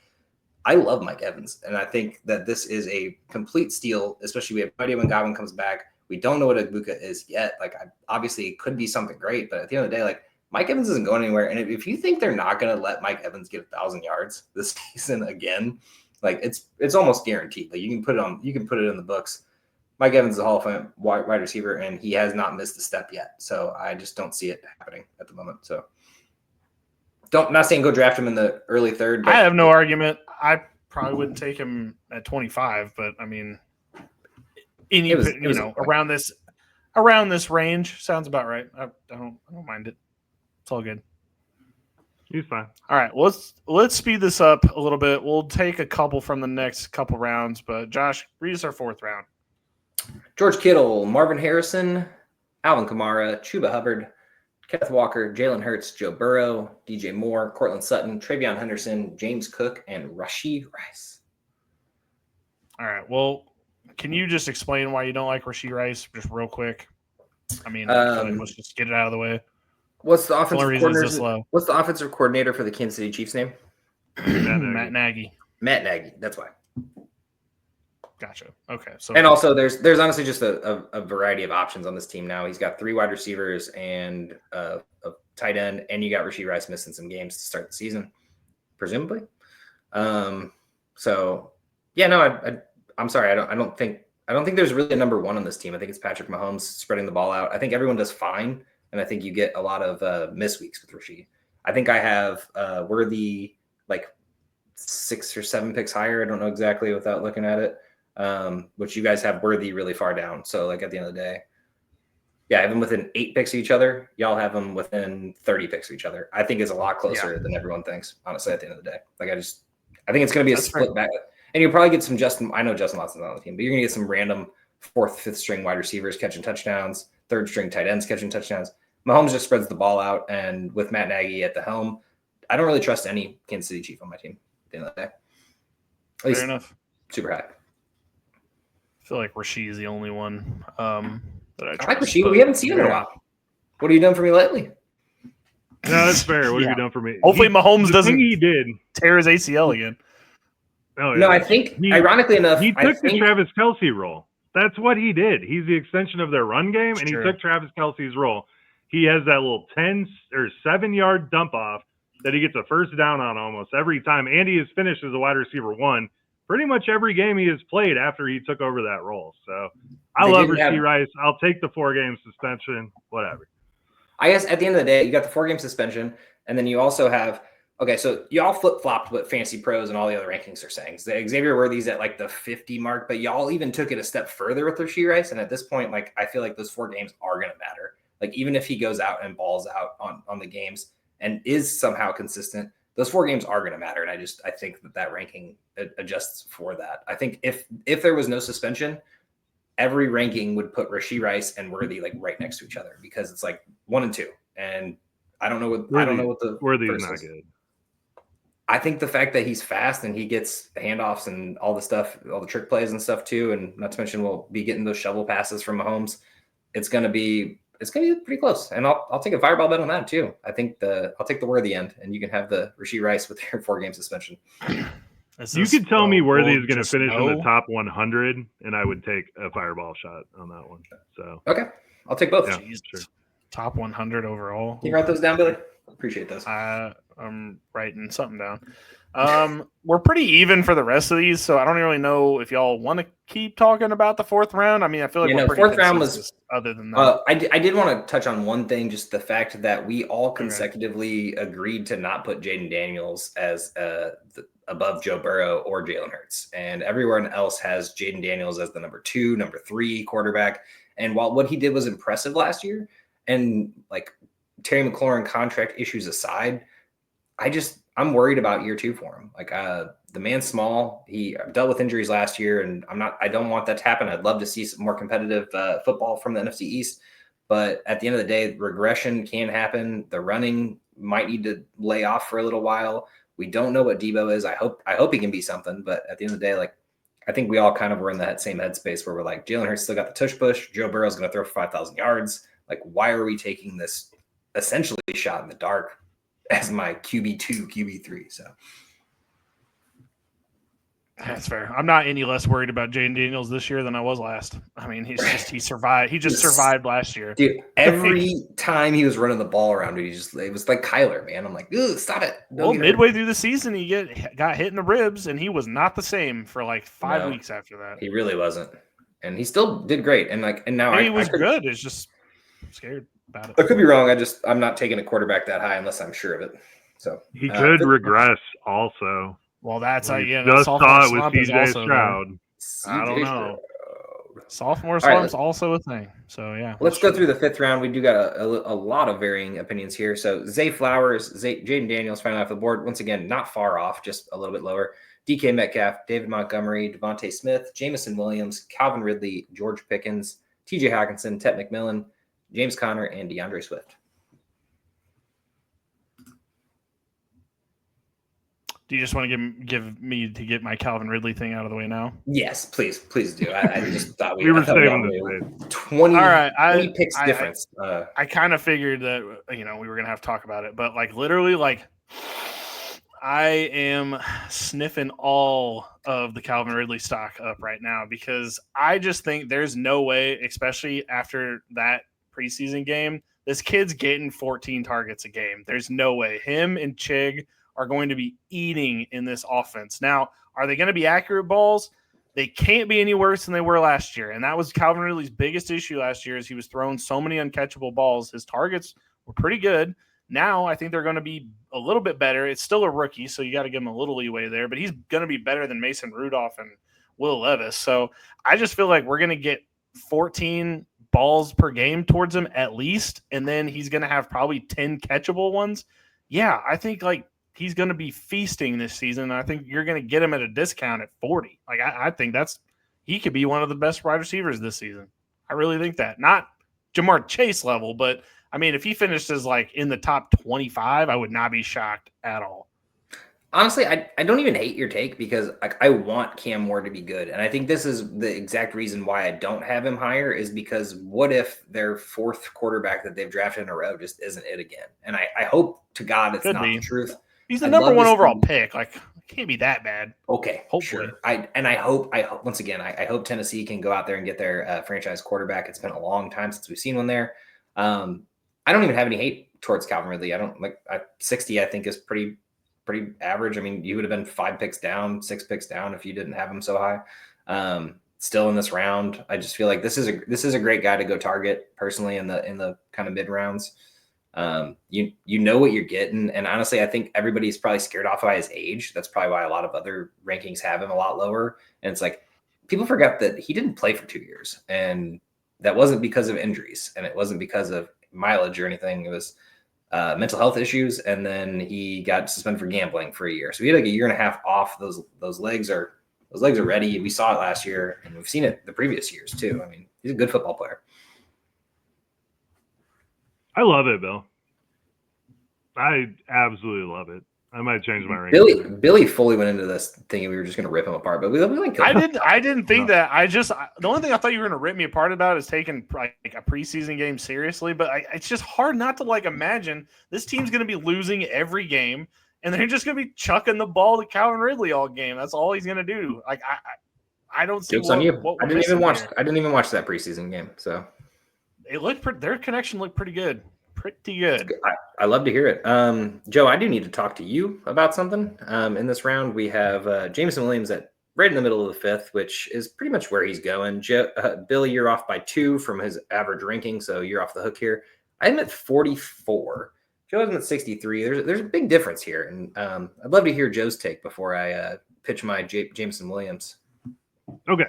Speaker 2: I love Mike Evans. And I think that this is a complete steal, especially we have no idea when Godwin comes back. We don't know what Ibuka is yet. Like obviously it could be something great, but at the end of the day, like Mike Evans isn't going anywhere. And if you think they're not going to let Mike Evans get 1,000 yards this season again, like it's almost guaranteed. Like you can put it in the books. Mike Evans is a Hall of Fame wide receiver, and he has not missed a step yet. So I just don't see it happening at the moment. So not saying go draft him in the early third.
Speaker 3: I have no argument. I probably wouldn't take him at 25, but I mean, around this range sounds about right. I don't mind it. It's all good.
Speaker 1: He's fine.
Speaker 3: All right, let's speed this up a little bit. We'll take a couple from the next couple rounds, but Josh, read us our fourth round.
Speaker 2: George Kittle, Marvin Harrison, Alvin Kamara, Chuba Hubbard, Kenneth Walker, Jalen Hurts, Joe Burrow, DJ Moore, Cortland Sutton, Travion Henderson, James Cook, and Rashee Rice.
Speaker 3: All right, well, can you just explain why you don't like Rashee Rice just real quick? I mean, let's just get it out of the way.
Speaker 2: What's the offensive coordinator for the Kansas City Chiefs name?
Speaker 3: Matt Nagy.
Speaker 2: Matt Nagy. That's why.
Speaker 3: Gotcha. Okay. So
Speaker 2: and also there's honestly just a variety of options on this team now. He's got 3 wide receivers and a tight end, and you got Rashee Rice missing some games to start the season, presumably. So yeah, no, I'm sorry. I don't think there's really a number one on this team. I think it's Patrick Mahomes spreading the ball out. I think everyone does fine. And I think you get a lot of miss weeks with Rashee. I think I have Worthy like 6 or 7 picks higher. I don't know exactly without looking at it, which you guys have Worthy really far down. So like at the end of the day, yeah, I have them within 8 picks of each other. Y'all have them within 30 picks of each other. I think it's a lot closer than everyone thinks, honestly, at the end of the day. Like I think it's going to be a split back. And you'll probably get some I know Justin Watson's on the team, but you're going to get some random 4th, 5th string wide receivers catching touchdowns, 3rd string tight ends catching touchdowns. Mahomes just spreads the ball out, and with Matt Nagy at the helm, I don't really trust any Kansas City Chief on my team at the end of the day. At least
Speaker 3: fair enough.
Speaker 2: Super high.
Speaker 3: I feel like Rashee is the only one that I trust.
Speaker 2: I like Rashee, but we haven't seen him in a while. What have you done for me lately?
Speaker 1: No, that's fair. What have you done for me?
Speaker 3: Hopefully Mahomes doesn't
Speaker 1: he did
Speaker 3: tear his ACL again.
Speaker 1: Oh, yeah.
Speaker 2: No, I think, ironically enough,
Speaker 1: he took the Travis Kelce role. That's what he did. He's the extension of their run game, and he took Travis Kelce's role. He has that little 10 or 7-yard dump off that he gets a first down on almost every time. And he has finished as a wide receiver 1 pretty much every game he has played after he took over that role. So I love Rashee Rice. I'll take the 4-game suspension, whatever.
Speaker 2: I guess at the end of the day, you got the 4-game suspension, and then you also have so y'all flip-flopped what Fantasy Pros and all the other rankings are saying. So Xavier Worthy's at like the 50 mark, but y'all even took it a step further with Rashee Rice. And at this point, like I feel like those 4 games are going to matter. Like even if he goes out and balls out on the games and is somehow consistent, those 4 games are going to matter. And I think that ranking adjusts for that. I think if there was no suspension, every ranking would put Rashee Rice and Worthy like right next to each other because it's like 1 and 2. And I don't know what the
Speaker 1: Worthy is not good.
Speaker 2: I think the fact that he's fast and he gets handoffs and all the stuff, all the trick plays and stuff too, and not to mention we'll be getting those shovel passes from Mahomes. It's gonna be pretty close, and I'll take a fireball bet on that too. I think I'll take the Worthy end, and you can have the Rashee Rice with your 4-game suspension.
Speaker 1: You could tell me Worthy is going to finish in the top 100, and I would take a fireball shot on that one. So
Speaker 2: okay, I'll take both.
Speaker 1: Yeah, sure.
Speaker 3: Top 100 overall.
Speaker 2: Can you write those down, Billy? Appreciate those.
Speaker 3: I'm writing something down. We're pretty even for the rest of these, so I don't really know if y'all want to keep talking about the 4th round. I mean, I feel like we're
Speaker 2: 4th round was
Speaker 3: other than that.
Speaker 2: I did want to touch on one thing, just the fact that we all consecutively agreed to not put Jaden Daniels as above Joe Burrow or Jalen Hurts, and everyone else has Jaden Daniels as the number 2, number 3 quarterback. And while what he did was impressive last year, and like Terry McLaurin contract issues aside, I'm worried about year 2 for him. Like the man's small. He dealt with injuries last year, and I don't want that to happen. I'd love to see some more competitive football from the NFC East. But at the end of the day, regression can happen. The running might need to lay off for a little while. We don't know what Debo is. I hope he can be something, but at the end of the day, like, I think we all kind of were in that same headspace where we're like, Jalen Hurts still got the tush push. Joe Burrow's going to throw for 5,000 yards. Like, why are we taking this essentially shot in the dark as my QB2, QB3? So
Speaker 3: that's fair. I'm not any less worried about Jaden Daniels this year than I was last. I mean, he survived. He just survived last year.
Speaker 2: Dude, every time he was running the ball around, it was like Kyler, man. I'm like, ooh, stop it.
Speaker 3: Well, midway through the season, he got hit in the ribs, and he was not the same for like 5 weeks after that.
Speaker 2: He really wasn't, and he still did great. And now
Speaker 3: he was good. It's just scared about it.
Speaker 2: I could be wrong. I'm not taking a quarterback that high unless I'm sure of it. So
Speaker 1: he could regress also.
Speaker 3: Well, that's
Speaker 1: just saw it with CJ Stroud. I don't know.
Speaker 3: Sophomore slump's also a thing. So, yeah.
Speaker 2: Let's go through the 5th round. We do got a lot of varying opinions here. So, Zay Flowers, Jaden Daniels finally off the board. Once again, not far off, just a little bit lower. DK Metcalf, David Montgomery, Devontae Smith, Jamison Williams, Calvin Ridley, George Pickens, TJ Hawkinson, Ted McMillan, James Conner, and DeAndre Swift.
Speaker 3: Do you just want to give me to get my Calvin Ridley thing out of the way now?
Speaker 2: Yes, please do. I just thought
Speaker 1: we were saving this.
Speaker 2: 20 picks difference.
Speaker 3: I kind of figured that we were gonna have to talk about it, but like literally, like I am sniffing all of the Calvin Ridley stock up right now because I just think there's no way, especially after that preseason game, this kid's getting 14 targets a game. There's no way him and Chig are going to be eating in this offense. Now, are they going to be accurate balls? They can't be any worse than they were last year. And that was Calvin Ridley's biggest issue last year is he was throwing so many uncatchable balls. His targets were pretty good. Now I think they're going to be a little bit better. It's still a rookie, so you got to give him a little leeway there. But he's going to be better than Mason Rudolph and Will Levis. So I just feel like we're going to get 14 balls per game towards him at least. And then he's going to have probably 10 catchable ones. Yeah, I think like he's going to be feasting this season. And I think you're going to get him at a discount at 40. Like I think he could be one of the best wide receivers this season. I really think that. Not Jamar Chase level, but I mean, if he finishes like in the top 25, I would not be shocked at all.
Speaker 2: Honestly, I don't even hate your take because I want Cam Ward to be good. And I think this is the exact reason why I don't have him higher is because what if their 4th quarterback that they've drafted in a row just isn't it again? And I hope to God it's not the truth.
Speaker 3: He's the number 1 overall pick. Like, it can't be that bad.
Speaker 2: Okay,
Speaker 3: hopefully.
Speaker 2: Sure. I hope once again, I hope Tennessee can go out there and get their franchise quarterback. It's been a long time since we've seen one there. I don't even have any hate towards Calvin Ridley. I don't 60. I think is pretty average. I mean, you would have been 5 picks down, 6 picks down if you didn't have him so high. Still in this round, I just feel like this is a great guy to go target personally in the kind of mid rounds. You know what you're getting, and honestly, I think everybody's probably scared off by his age. That's probably why a lot of other rankings have him a lot lower. And it's like people forget that he didn't play for 2 years, and that wasn't because of injuries, and it wasn't because of mileage or anything. It was mental health issues, and then he got suspended for gambling for a year. So he had like a year and a half off. Those legs are ready. We saw it last year, and we've seen it the previous years too. I mean, he's a good football player.
Speaker 1: I love it, Bill. I absolutely love it. I might change my ranking.
Speaker 2: Billy fully went into this thinking we were just going to rip him apart, but we like.
Speaker 3: I didn't think that. The only thing I thought you were going to rip me apart about is taking like a preseason game seriously. But it's just hard not to like imagine this team's going to be losing every game, and they're just going to be chucking the ball to Calvin Ridley all game. That's all he's going to do. Like I don't see.
Speaker 2: I didn't even watch that preseason game, so
Speaker 3: it looked. Their connection looked pretty good. Pretty good.
Speaker 2: I love to hear it. Joe, I do need to talk to you about something. In this round, we have Jameson Williams at right in the middle of the 5th, which is pretty much where he's going. Billy, you're off by 2 from his average ranking, so you're off the hook here. I'm at 44. Joe is at 63. There's a big difference here, and I'd love to hear Joe's take before I pitch my Jameson Williams.
Speaker 1: Okay.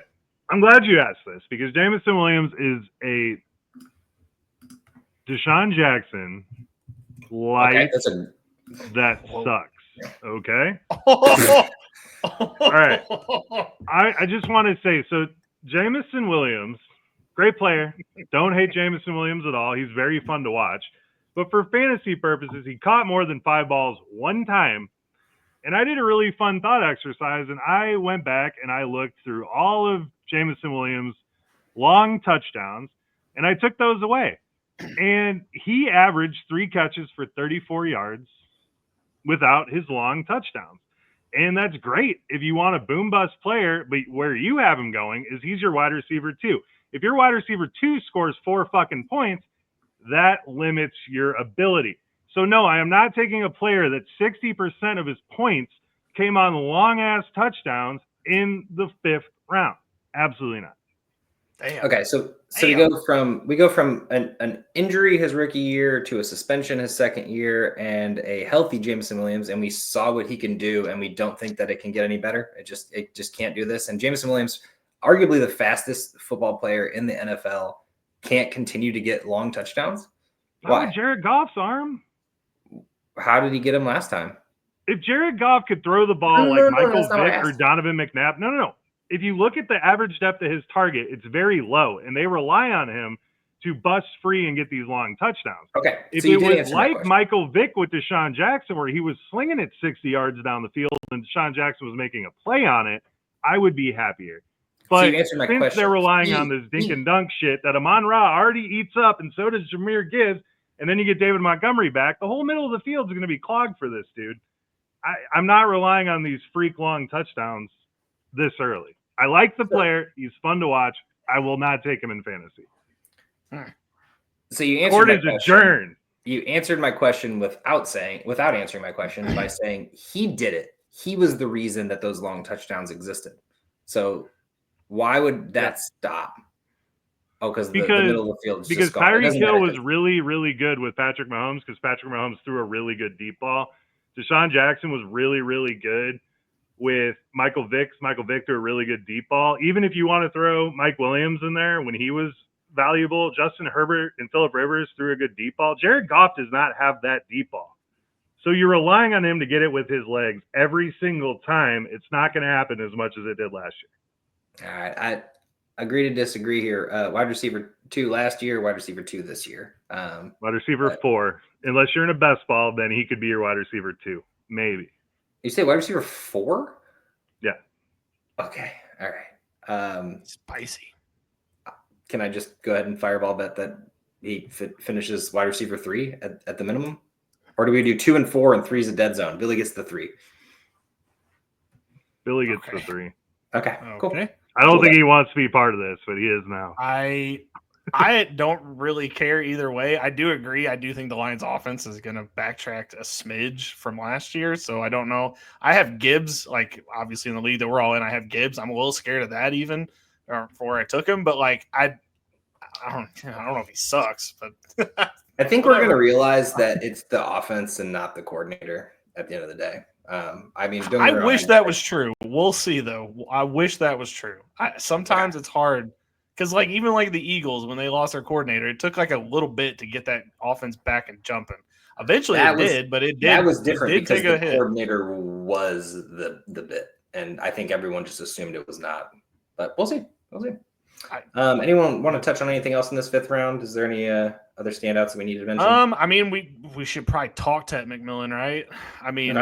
Speaker 1: I'm glad you asked this because Jameson Williams is a Deshaun Jackson that sucks. Okay. All right. I just want to say, so Jameson Williams, great player. Don't hate Jameson Williams at all. He's very fun to watch. But for fantasy purposes, he caught more than 5 balls one time. And I did a really fun thought exercise, and I went back and I looked through all of Jameson Williams' long touchdowns, and I took those away. And he averaged 3 catches for 34 yards without his long touchdowns. And that's great if you want a boom bust player, but where you have him going is he's your wide receiver 2. If your wide receiver 2 scores 4 fucking points, that limits your ability. So no, I am not taking a player that 60% of his points came on long-ass touchdowns in the 5th round. Absolutely not.
Speaker 2: Damn. Okay, so we go from an injury his rookie year to a suspension his second year and a healthy Jameson Williams, and we saw what he can do, and we don't think that it can get any better. It just can't do this. And Jameson Williams, arguably the fastest football player in the NFL, can't continue to get long touchdowns.
Speaker 1: Why? Jared Goff's arm.
Speaker 2: How did he get him last time?
Speaker 1: If Jared Goff could throw the ball like Michael Vick or Donovan McNabb, no. If you look at the average depth of his target, it's very low, and they rely on him to bust free and get these long touchdowns.
Speaker 2: Okay.
Speaker 1: If it was like Michael Vick with Deshaun Jackson, where he was slinging it 60 yards down the field and Deshaun Jackson was making a play on it, I would be happier. But since they're relying on this dink and dunk shit that Amon-Ra already eats up, and so does Jahmyr Gibbs, and then you get David Montgomery back, the whole middle of the field is going to be clogged for this dude. I'm not relying on these freak long touchdowns this early. I like the player. He's fun to watch. I will not take him in fantasy.
Speaker 2: So you answered
Speaker 1: Court
Speaker 2: my
Speaker 1: is
Speaker 2: question.
Speaker 1: Adjourned.
Speaker 2: You answered my question without answering my question by saying he did it. He was the reason that those long touchdowns existed. So why would that stop? Oh, because the middle of the field is
Speaker 1: because Tyreek Hill was really, really good with Patrick Mahomes because Patrick Mahomes threw a really good deep ball. Deshaun Jackson was really, really good with Michael Vick. Michael Vick threw a really good deep ball. Even if you want to throw Mike Williams in there when he was valuable, Justin Herbert and Phillip Rivers threw a good deep ball. Jared Goff does not have that deep ball. So you're relying on him to get it with his legs every single time. It's not going to happen as much as it did last year.
Speaker 2: All right. I agree to disagree here. Wide receiver 2 last year, wide receiver 2 this year.
Speaker 1: Wide receiver 4. Unless you're in a best ball, then he could be your wide receiver 2. Maybe.
Speaker 2: You say wide receiver 4?
Speaker 1: Yeah.
Speaker 2: Okay. All right.
Speaker 3: Spicy.
Speaker 2: Can I just go ahead and fireball bet that he finishes wide receiver 3 at the minimum? Or do we do 2 and 4 and 3 is a dead zone? Billy gets the 3.
Speaker 1: Billy gets the 3.
Speaker 2: Okay. Cool.
Speaker 1: I don't think he wants to be part of this, but he is now.
Speaker 3: I don't really care either way. I do agree. I do think the Lions offense is going to backtrack a smidge from last year. So I don't know. I have Gibbs, like obviously in the league that we're all in, I have Gibbs. I'm a little scared of that even before I took him, but like, I don't know if he sucks, but
Speaker 2: I think we're going to realize that it's the offense and not the coordinator at the end of the day. I mean,
Speaker 3: I wish that was true. We'll see though. I wish that was true. Sometimes it's hard. Because, like, even like the Eagles, when they lost their coordinator, it took like a little bit to get that offense back and jumping. Eventually it did, but it did.
Speaker 2: That was different because the coordinator was the bit. And I think everyone just assumed it was not. But we'll see. Anyone want to touch on anything else in this 5th round? Is there any other standouts that we need to mention?
Speaker 3: I mean, we should probably talk Ted McMillan, right? I mean,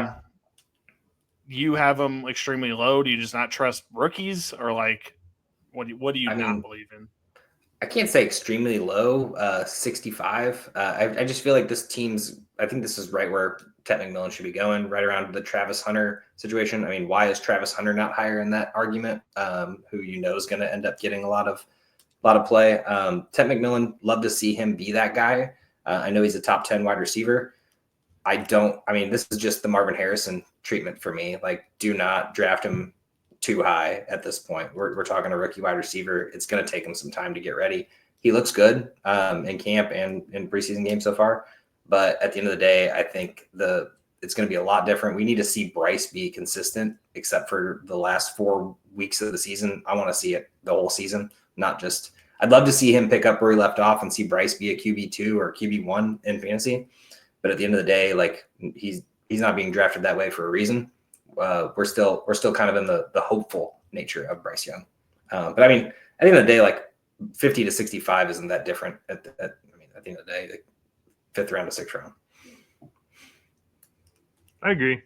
Speaker 3: you have him extremely low. Do you just not trust rookies or like – What do you not believe in?
Speaker 2: I can't say extremely low, 65. I just feel like this team's – I think this is right where Ted McMillan should be going, right around the Travis Hunter situation. I mean, why is Travis Hunter not higher in that argument, who you know is going to end up getting a lot of play? Ted McMillan, love to see him be that guy. I know he's a top 10 wide receiver. This is just the Marvin Harrison treatment for me. Like, do not draft him too high at this point. We're talking a rookie wide receiver. It's going to take him some time to get ready. He looks good in camp and in preseason games so far, but at the end of the day, I think it's going to be a lot different. We need to see Bryce be consistent, except for the last 4 weeks of the season. I want to see it the whole season, not just. I'd love to see him pick up where he left off and see Bryce be a QB2 or QB1 in fantasy, but at the end of the day, like he's not being drafted that way for a reason. We're still kind of in the hopeful nature of Bryce Young. But I mean, at the end of the day, like 50 to 65 isn't that different. At the end of the day, like 5th round to 6th round.
Speaker 1: I agree.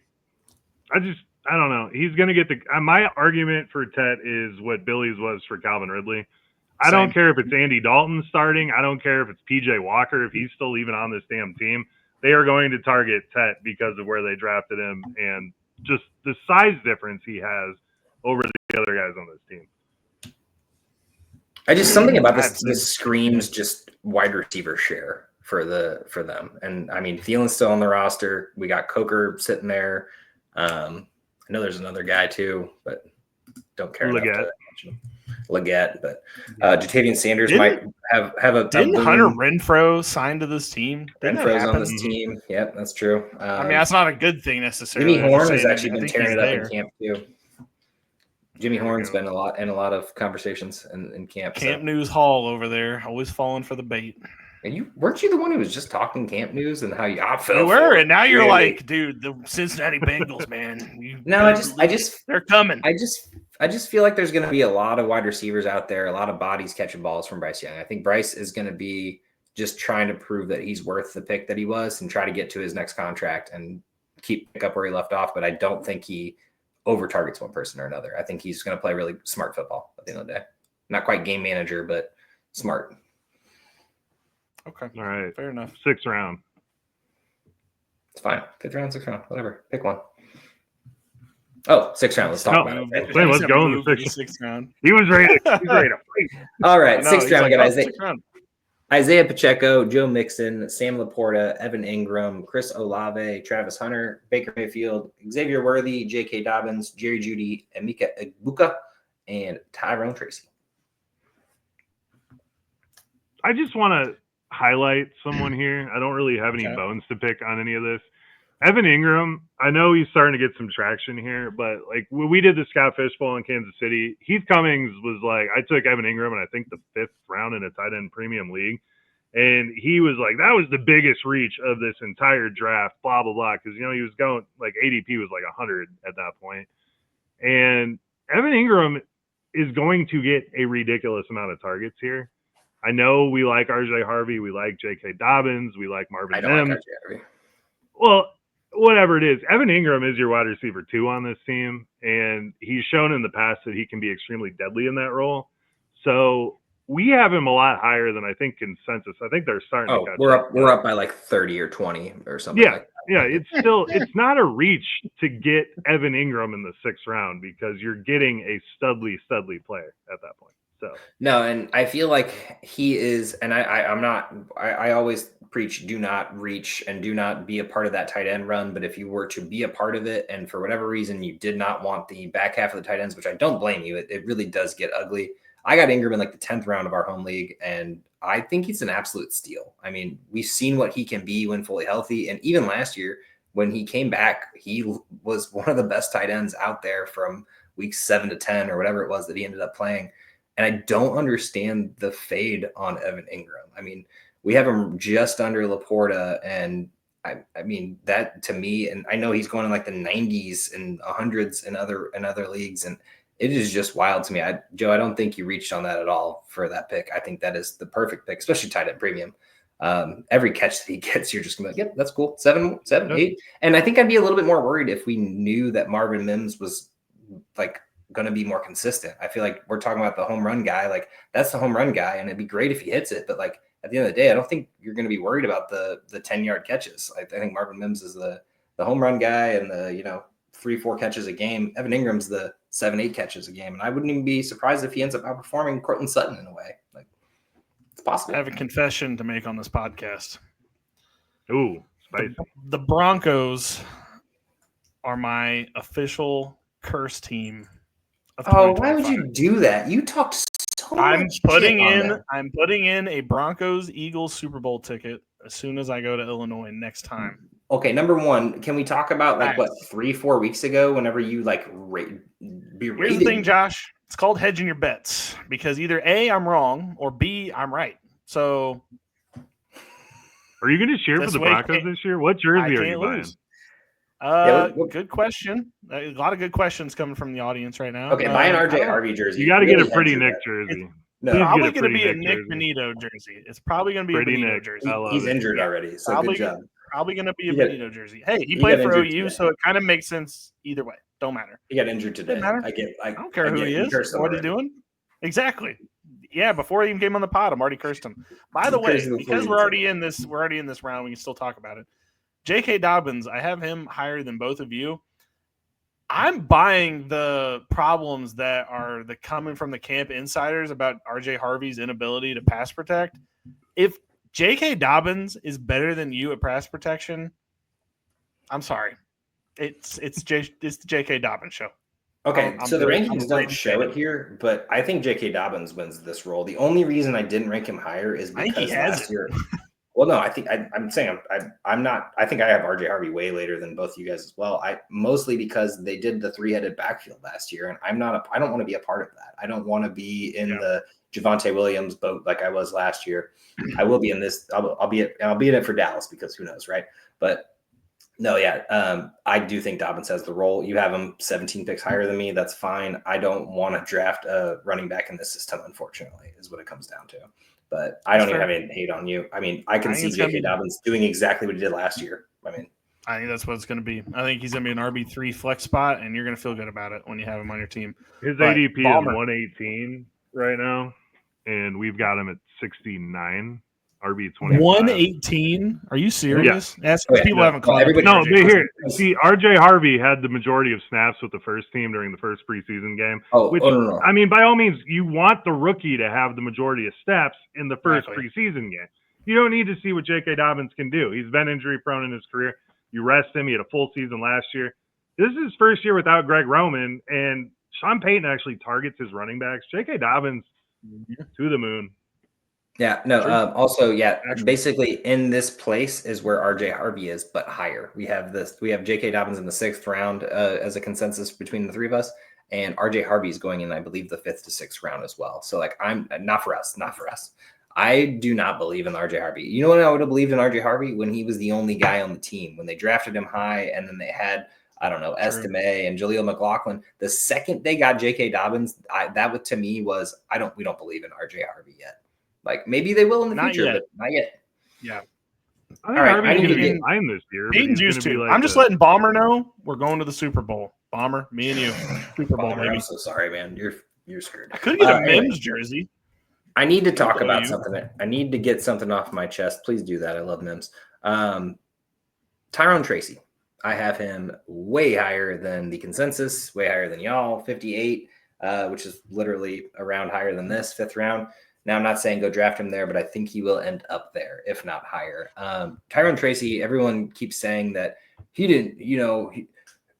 Speaker 1: I don't know. He's going to get my argument for Tet is what Billy's was for Calvin Ridley. I don't care if it's Andy Dalton starting. I don't care if it's PJ Walker, if he's still even on this damn team. They are going to target Tet because of where they drafted him and just the size difference he has over the other guys on this team.
Speaker 2: Something about this screams just wide receiver share for them. And I mean, Thielen's still on the roster. We got Coker sitting there. I know there's another guy too, but don't care enough to mention him. Leggett, but Jatavian Sanders might have a.
Speaker 3: Didn't Hunter Renfrow sign to this team?
Speaker 2: Renfrow's on this team. Yep, that's true.
Speaker 3: I mean, that's not a good thing necessarily.
Speaker 2: Jimmy Horn has actually been tearing it up in camp too. Jimmy Horn's been in a lot of conversations in camp.
Speaker 3: Camp News Hall over there, always falling for the bait.
Speaker 2: And weren't you the one who was just talking Camp News and how you felt?
Speaker 3: You were, and now you're like, dude, the Cincinnati Bengals, man.
Speaker 2: They're coming. I just feel like there's going to be a lot of wide receivers out there, a lot of bodies catching balls from Bryce Young. I think Bryce is going to be just trying to prove that he's worth the pick that he was and try to get to his next contract and pick up where he left off. But I don't think he over targets one person or another. I think he's going to play really smart football at the end of the day. Not quite game manager, but smart.
Speaker 3: Okay.
Speaker 1: All right.
Speaker 3: Fair enough.
Speaker 1: 6th round.
Speaker 2: It's fine. 5th round, 6th round, whatever. Pick one. Oh, 6th round. Let's talk about it.
Speaker 1: Wait, let's go in the 6th round. He was ready to fight.
Speaker 2: All right. 6th round, we got Isaiah Pacheco, Joe Mixon, Sam Laporta, Evan Ingram, Chris Olave, Travis Hunter, Baker Mayfield, Xavier Worthy, J.K. Dobbins, Jerry Jeudy, Emeka Egbuka, and Tyrone Tracy.
Speaker 1: I just want to highlight someone here. I don't really have any bones to pick on any of this. Evan Ingram, I know he's starting to get some traction here, but like when we did the Scott Fishbowl in Kansas City, Heath Cummings was like, I took Evan Ingram and I think the 5th round in a tight end premium league. And he was like, that was the biggest reach of this entire draft, blah, blah, blah. Cause he was going like ADP was like 100 at that point. And Evan Ingram is going to get a ridiculous amount of targets here. I know we like RJ Harvey. We like J.K. Dobbins. We like Marvin Mims.
Speaker 2: Like RJ Harvey.
Speaker 1: Well, whatever it is, Evan Ingram is your wide receiver 2 on this team, and he's shown in the past that he can be extremely deadly in that role. So we have him a lot higher than I think consensus. I think they're starting to catch up.
Speaker 2: We're up by like 30 or 20 or something.
Speaker 1: Yeah,
Speaker 2: like that.
Speaker 1: Yeah. It's not a reach to get Evan Ingram in the 6th round because you're getting a studly player at that point. So
Speaker 2: no, and I feel like he is, and I always preach do not reach and do not be a part of that tight end run. But if you were to be a part of it, and for whatever reason you did not want the back half of the tight ends, which I don't blame you, it really does get ugly. I got Ingram in like the 10th round of our home league, and I think he's an absolute steal. I mean, we've seen what he can be when fully healthy, and even last year when he came back, he was one of the best tight ends out there from weeks 7 to 10 or whatever it was that he ended up playing. And I don't understand the fade on Evan Ingram. I mean, we have him just under Laporta, and I mean that to me, and I know he's going in like the 90s and 100s in other leagues, and it is just wild to me. Joe, I don't think you reached on that at all for that pick. I think that is the perfect pick, especially tight end premium. Every catch that he gets, you're just gonna be like, yep, that's cool. 7, 8. And I think I'd be a little bit more worried if we knew that Marvin Mims was like going to be more consistent. I feel like we're talking about the home run guy. Like that's the home run guy, and it'd be great if he hits it. But like at the end of the day, I don't think you're going to be worried about the 10-yard catches. I think Marvin Mims is the home run guy and the 3-4 catches a game. Evan Ingram's the 7-8 catches a game, and I wouldn't even be surprised if he ends up outperforming Cortland Sutton in a way. Like it's possible.
Speaker 3: I have a confession to make on this podcast.
Speaker 1: Ooh, spicy.
Speaker 3: The Broncos are my official curse team.
Speaker 2: Oh, why would you do that? You talked so much.
Speaker 3: I'm putting in a Broncos Eagles Super Bowl ticket as soon as I go to Illinois next time.
Speaker 2: Okay, number one, can we talk about like what 3-4 weeks ago? Whenever you like berated.
Speaker 3: Here's the thing, Josh. It's called hedging your bets because either A, I'm wrong, or B, I'm right. So,
Speaker 1: are you going to cheer for the Broncos this year? What jersey are you buying?
Speaker 3: Good question. A lot of good questions coming from the audience right now.
Speaker 2: Okay, buy an RJ Harvey jersey.
Speaker 1: You got to get a pretty Nick jersey.
Speaker 2: No,
Speaker 1: Please
Speaker 3: probably
Speaker 1: get a
Speaker 3: going to
Speaker 1: Pretty
Speaker 3: be a
Speaker 1: Nick
Speaker 3: Nick
Speaker 1: jersey.
Speaker 3: Benito jersey. It's probably going to be
Speaker 1: Pretty
Speaker 3: a Benito
Speaker 1: Nick.
Speaker 3: jersey.
Speaker 1: I love
Speaker 2: he's
Speaker 1: it.
Speaker 2: injured
Speaker 3: Yeah.
Speaker 2: already, so
Speaker 3: Probably,
Speaker 2: good job.
Speaker 3: Probably going to be a
Speaker 2: He got-
Speaker 3: Benito jersey. Hey, he
Speaker 2: he
Speaker 3: played
Speaker 2: got
Speaker 3: for
Speaker 2: injured
Speaker 3: OU,
Speaker 2: today.
Speaker 3: so it kind of makes sense either way. Don't matter.
Speaker 2: He got injured
Speaker 3: Doesn't
Speaker 2: today.
Speaker 3: matter.
Speaker 2: I
Speaker 3: don't care who he is,
Speaker 2: cursed him
Speaker 3: what he's
Speaker 2: already.
Speaker 3: doing. Exactly. Yeah, before he even came on the pod, I'm already cursed him. By the
Speaker 2: You
Speaker 3: way,
Speaker 2: cursed him before
Speaker 3: because
Speaker 2: you
Speaker 3: we're
Speaker 2: said
Speaker 3: already in this round, we can still talk about it. J.K. Dobbins, I have him higher than both of you. I'm buying the problems that are coming from the camp insiders about RJ Harvey's inability to pass protect. If J.K. Dobbins is better than you at pass protection, I'm sorry. It's the J.K. Dobbins show.
Speaker 2: Okay, so the rankings don't show
Speaker 3: it.
Speaker 2: it here, but I think J.K. Dobbins wins this role. The only reason I didn't rank him higher is
Speaker 3: I think he
Speaker 2: because
Speaker 3: has
Speaker 2: last
Speaker 3: it.
Speaker 2: year. Well, no, I think I'm saying I'm not. I think I have RJ Harvey way later than both you guys as well. Mostly because they did the 3-headed backfield last year, and I don't want to be a part of that. I don't want to be in the Javonte Williams boat like I was last year. I will be in this. I'll be in it for Dallas because who knows, right? But no, yeah, I do think Dobbins has the role. You have him 17 picks higher than me. That's fine. I don't want to draft a running back in this system, unfortunately, is what it comes down to. But I don't even have any hate on you. I mean, I can see J.K. Dobbins doing exactly what he did last year. I
Speaker 3: think that's what it's going to be. I think he's going to be an RB3 flex spot, and you're going to feel good about it when you have him on your team.
Speaker 1: His ADP is 118 right now, and we've got him at 69. RB25.
Speaker 3: 118? Are you serious?
Speaker 1: Yeah.
Speaker 3: People haven't caught up.
Speaker 1: No, but here, see, RJ Harvey had the majority of snaps with the first team during the first preseason game.
Speaker 2: No.
Speaker 1: I mean, by all means, you want the rookie to have the majority of snaps in the first preseason game. You don't need to see what J.K. Dobbins can do. He's been injury prone in his career. You rest him. He had a full season last year. This is his first year without Greg Roman, and Sean Payton actually targets his running backs. J.K. Dobbins to the moon.
Speaker 2: Yeah, no. Also, yeah, basically in this place is where RJ Harvey is, but higher. We have J.K. Dobbins in the 6th round as a consensus between the three of us, and RJ Harvey is going in, I believe, the 5th to 6th round as well. So, like, I'm not for us. I do not believe in RJ Harvey. You know when I would have believed in RJ Harvey? When he was the only guy on the team, when they drafted him high, and then they had, I don't know, Estime and Jaleel McLaughlin. The second they got J.K. Dobbins, that to me was we don't believe in RJ Harvey yet. Like, maybe they will in the future, but not yet.
Speaker 3: Yeah.
Speaker 1: I think Harvey's going to be fine this year.
Speaker 3: Peyton's used to. I'm just letting Bomber know we're going to the Super Bowl. Bomber, me and you. Super Bowl, baby.
Speaker 2: I'm so sorry, man. You're screwed.
Speaker 3: I could get a Mims jersey.
Speaker 2: I need to talk about something. I need to get something off my chest. Please do that. I love Mims. Tyrone Tracy. I have him way higher than the consensus, way higher than y'all, 58, which is literally a round higher than this, 5th round. Now, I'm not saying go draft him there, but I think he will end up there, if not higher. Tyrone Tracy, everyone keeps saying that he didn't,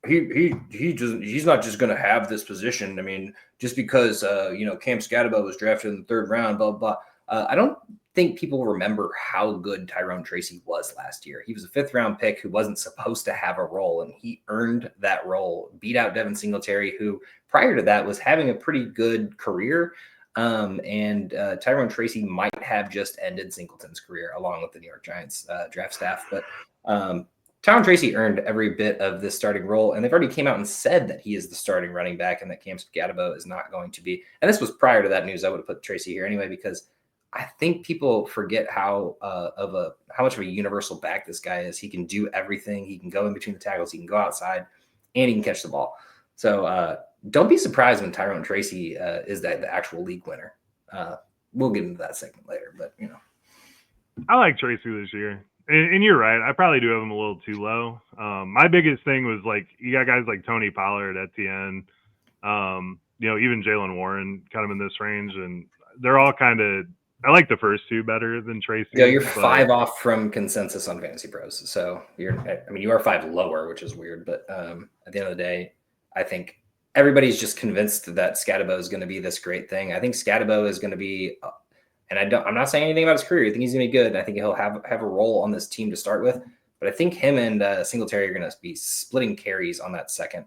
Speaker 2: he's not just going to have this position. I mean, just because, Cam Scatterbo was drafted in the 3rd round, blah, blah. I don't think people remember how good Tyrone Tracy was last year. He was a 5th round pick who wasn't supposed to have a role, and he earned that role, beat out Devin Singletary, who prior to that was having a pretty good career. Tyrone Tracy might have just ended Singleton's career along with the New York Giants draft staff. But Tyrone Tracy earned every bit of this starting role, and they've already came out and said that he is the starting running back and that Cam Scatterbo is not going to be. And this was prior to that news. I would have put Tracy here anyway, because I think people forget how much of a universal back this guy is. He can do everything. He can go in between the tackles. He can go outside, and he can catch the ball. So don't be surprised when Tyrone Tracy is the actual league winner. We'll get into that segment later, but
Speaker 1: I like Tracy this year, and you're right. I probably do have him a little too low. My biggest thing was you got guys like Tony Pollard, Etienne, even Jalen Warren, kind of in this range, and they're all kind of. I like the first two better than Tracy.
Speaker 2: Yeah, you're 5 off from consensus on Fantasy Pros, so you are 5 lower, which is weird. But at the end of the day, I think everybody's just convinced that Scatterbo is going to be this great thing. I think Scatterbo is going to be, and I'm not saying anything about his career. I think he's going to be good. And I think he'll have a role on this team to start with. But I think him and Singletary are going to be splitting carries on that second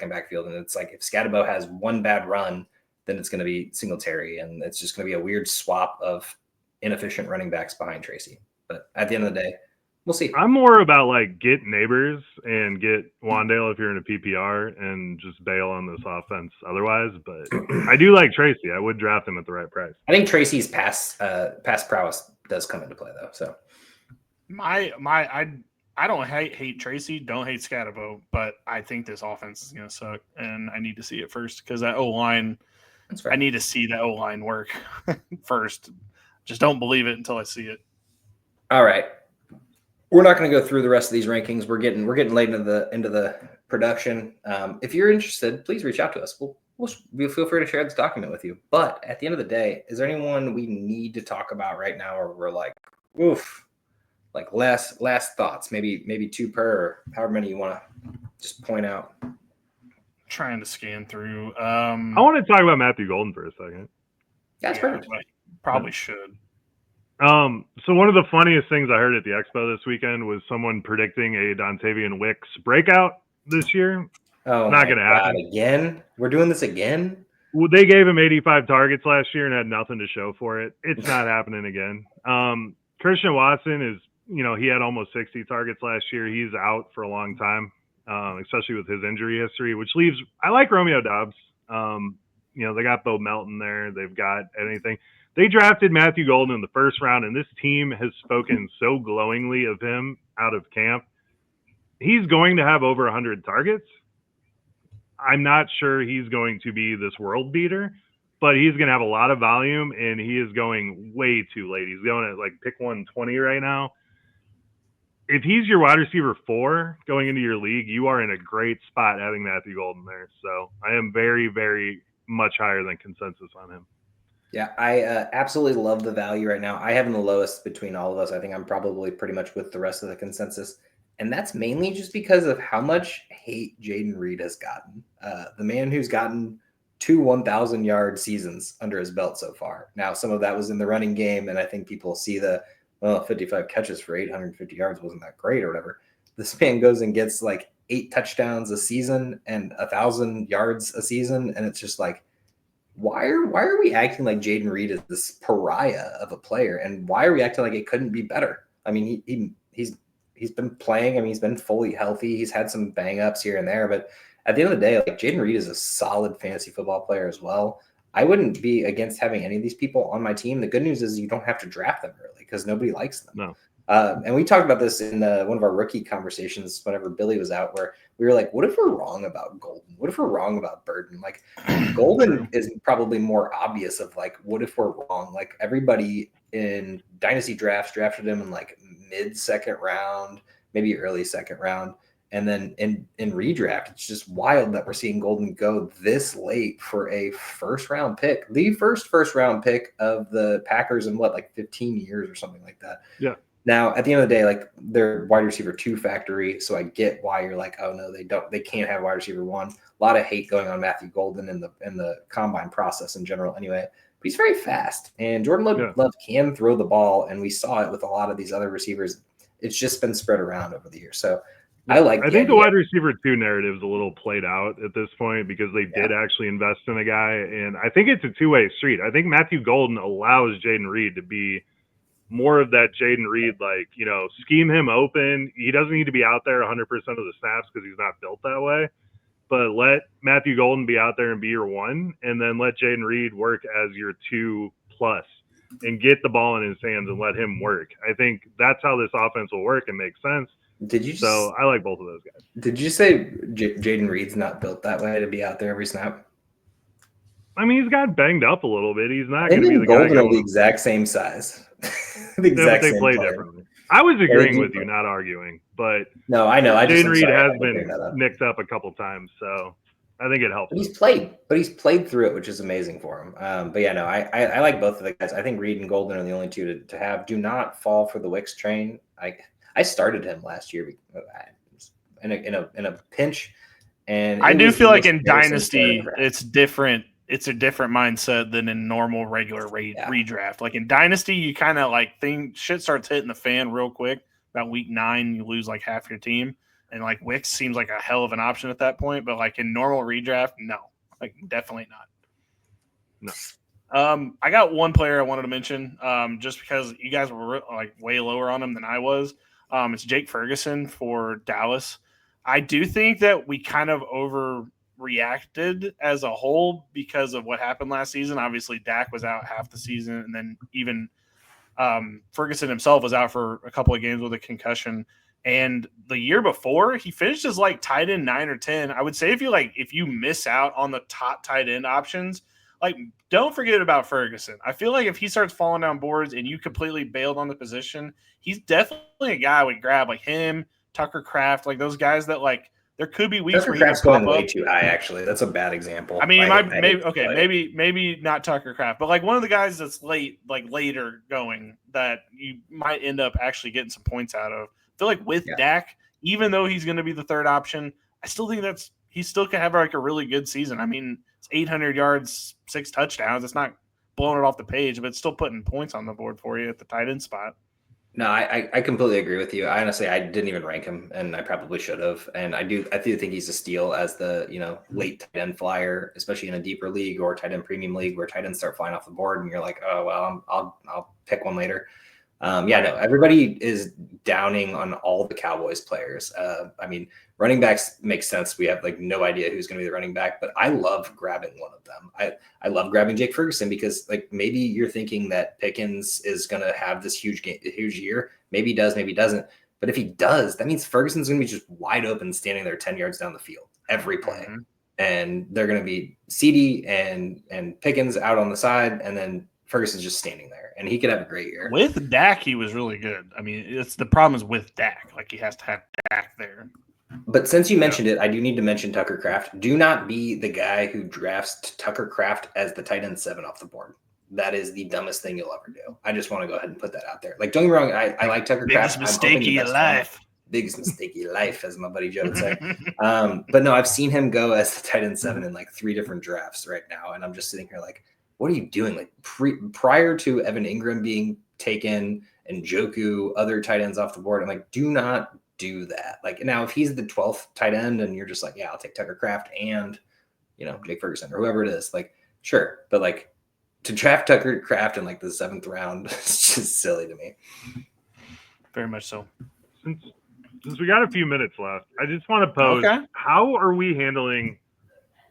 Speaker 2: backfield. And it's like if Scatterbo has one bad run, then it's going to be Singletary, and it's just going to be a weird swap of inefficient running backs behind Tracy. But at the end of the day, We'll see.
Speaker 1: I'm more about like get Neighbors and get Wandale if you're in a PPR and just bail on this offense otherwise. But I do like Tracy. I would draft him at the right price.
Speaker 2: I think Tracy's pass prowess does come into play though. So
Speaker 3: I don't hate Tracy, don't hate Scatabo, but I think this offense is going to suck, and I need to see it first because that O-line, I need to see that O-line work first. Just don't believe it until I see it. All
Speaker 2: right. We're not going to go through the rest of these rankings. We're getting late into the production. If you're interested, please reach out to us. We'll feel free to share this document with you. But at the end of the day, is there anyone we need to talk about right now, or we're like, oof? Like last thoughts, maybe 2 per, or however many you want to just point out.
Speaker 3: Trying to scan through.
Speaker 1: I want to talk about Matthew Golden for a second.
Speaker 2: That's perfect.
Speaker 3: Probably should.
Speaker 1: So one of the funniest things I heard at the Expo this weekend was someone predicting a Dontavian Wicks breakout this year.
Speaker 2: Oh, not going to happen again. We're doing this again.
Speaker 1: Well, they gave him 85 targets last year and had nothing to show for it. It's not happening again. Christian Watson is. He had almost 60 targets last year. He's out for a long time, especially with his injury history, which leaves – I like Romeo Doubs. They got Bo Melton there. They've got anything. They drafted Matthew Golden in the first round, and this team has spoken so glowingly of him out of camp. He's going to have over 100 targets. I'm not sure he's going to be this world beater, but he's going to have a lot of volume, and he is going way too late. He's going at pick 120 right now. If he's your wide receiver 4 going into your league, you are in a great spot having Matthew Golden there. So I am very, very much higher than consensus on him.
Speaker 2: Yeah, I absolutely love the value right now. I have him the lowest between all of us. I think I'm probably pretty much with the rest of the consensus. And that's mainly just because of how much hate Jayden Reed has gotten. The man who's gotten 2 1,000-yard seasons under his belt so far. Now, some of that was in the running game, and I think people see 55 catches for 850 yards wasn't that great or whatever. This man goes and gets 8 touchdowns a season and 1,000 yards a season. And it's just why are we acting like Jayden Reed is this pariah of a player? And why are we acting like it couldn't be better? I mean, he's been playing. I mean, he's been fully healthy. He's had some bang ups here and there, but at the end of the day, Jayden Reed is a solid fantasy football player as well. I wouldn't be against having any of these people on my team. The good news is you don't have to draft them early because nobody likes them.
Speaker 1: No.
Speaker 2: And we talked about this in one of our rookie conversations whenever Billy was out, where we were like, what if we're wrong about Golden? What if we're wrong about Burden? Golden is probably more obvious of what if we're wrong? Everybody in dynasty drafts drafted him in mid-second round, maybe early second round. And then in redraft, it's just wild that we're seeing Golden go this late for a first-round pick, the first round pick of the Packers in 15 years or something like that.
Speaker 1: Yeah.
Speaker 2: Now, at the end of the day, they're wide receiver 2 factory, so I get why you're oh no, they can't have wide receiver 1. A lot of hate going on Matthew Golden in the combine process in general, anyway. But he's very fast, and Jordan Love can throw the ball, and we saw it with a lot of these other receivers. It's just been spread around over the years, so. I
Speaker 1: think the wide receiver 2 narrative is a little played out at this point because they did actually invest in a guy, and I think it's a two-way street. I think Matthew Golden allows Jayden Reed to be more of that Jayden Reed, scheme him open. He doesn't need to be out there 100% of the snaps because he's not built that way, but let Matthew Golden be out there and be your 1, and then let Jayden Reed work as your 2+ and get the ball in his hands and let him work. I think that's how this offense will work and make sense. So I like both of those guys.
Speaker 2: Did you say Jayden Reed's not built that way to be out there every snap?
Speaker 1: I mean, he's got banged up a little bit. He's not going to be the
Speaker 2: Golden
Speaker 1: guy.
Speaker 2: Are the exact same size. They
Speaker 1: play differently. I was agreeing with you, not arguing. But
Speaker 2: no, I know.
Speaker 1: Jayden Reed has been nicked up a couple times, so I think it helps.
Speaker 2: But he's played through it, which is amazing for him. But yeah, no, I like both of the guys. I think Reed and Golden are the only 2 to have. Do not fall for the Wicks train. I started him last year in a pinch, and
Speaker 3: I do feel like in Dynasty it's different. It's a different mindset than in normal regular redraft. In Dynasty, you kind of shit starts hitting the fan real quick. About week 9, you lose half your team, and Wicks seems like a hell of an option at that point. But in normal redraft, no, definitely not.
Speaker 1: No.
Speaker 3: I got one player I wanted to mention, just because you guys were way lower on him than I was. It's Jake Ferguson for Dallas. I do think that we kind of overreacted as a whole because of what happened last season. Obviously, Dak was out half the season, and then even Ferguson himself was out for a couple of games with a concussion. And the year before, he finished as like tight end 9 or 10. I would say if you miss out on the top tight end options, like don't forget about Ferguson. I feel like if he starts falling down boards and you completely bailed on the position, he's definitely a guy I would grab, like him, Tucker Kraft, like those guys that like there could be weeks
Speaker 2: Tucker
Speaker 3: where he
Speaker 2: Kraft's
Speaker 3: could pop
Speaker 2: going way
Speaker 3: up.
Speaker 2: too high. Actually, that's a bad example.
Speaker 3: I mean, maybe not Tucker Kraft, but like one of the guys that's later going that you might end up actually getting some points out of. I feel like with Dak, even though he's going to be the third option, I still think he still can have like a really good season. I mean, it's 800 yards, 6 touchdowns. It's not blowing it off the page, but it's still putting points on the board for you at the tight end spot.
Speaker 2: No, I completely agree with you. I didn't even rank him, and I probably should have. And I do think he's a steal as the late tight end flyer, especially in a deeper league or tight end premium league where tight ends start flying off the board, and you're like, oh well, I'll pick one later. No, everybody is downing on all the Cowboys players. I mean, running backs make sense. We have like no idea who's going to be the running back, but I love grabbing one of them. I love grabbing Jake Ferguson because like maybe you're thinking that Pickens is going to have this huge year. Maybe he does, maybe he doesn't. But if he does, that means Ferguson's going to be just wide open, standing there 10 yards down the field every play. Mm-hmm. And they're going to be CD and Pickens out on the side, and then Ferguson's just standing there, and he could have a great year.
Speaker 3: With Dak, he was really good. I mean, it's the problem is with Dak. Like, he has to have Dak there.
Speaker 2: But since you mentioned it, I do need to mention Tucker Kraft. Do not be the guy who drafts Tucker Kraft as the tight end 7 off the board. That is the dumbest thing you'll ever do. I just want to go ahead and put that out there. Like, don't get me wrong, I like Tucker Kraft.
Speaker 3: Biggest mistake of your life.
Speaker 2: Biggest mistake of your life, as my buddy Joe would say. But no, I've seen him go as the tight end 7 in like 3 different drafts right now, and I'm just sitting here like, what are you doing? Like prior to Evan Ingram being taken and Njoku, other tight ends off the board, I'm like, do not do that. Like now, if he's the 12th tight end and you're just like, yeah, I'll take Tucker Kraft and Jake Ferguson or whoever it is, like sure, but like to draft Tucker Kraft in like the 7th round, it's just silly to me.
Speaker 3: Very much so.
Speaker 1: Since we got a few minutes left, I just want to pose: how are we handling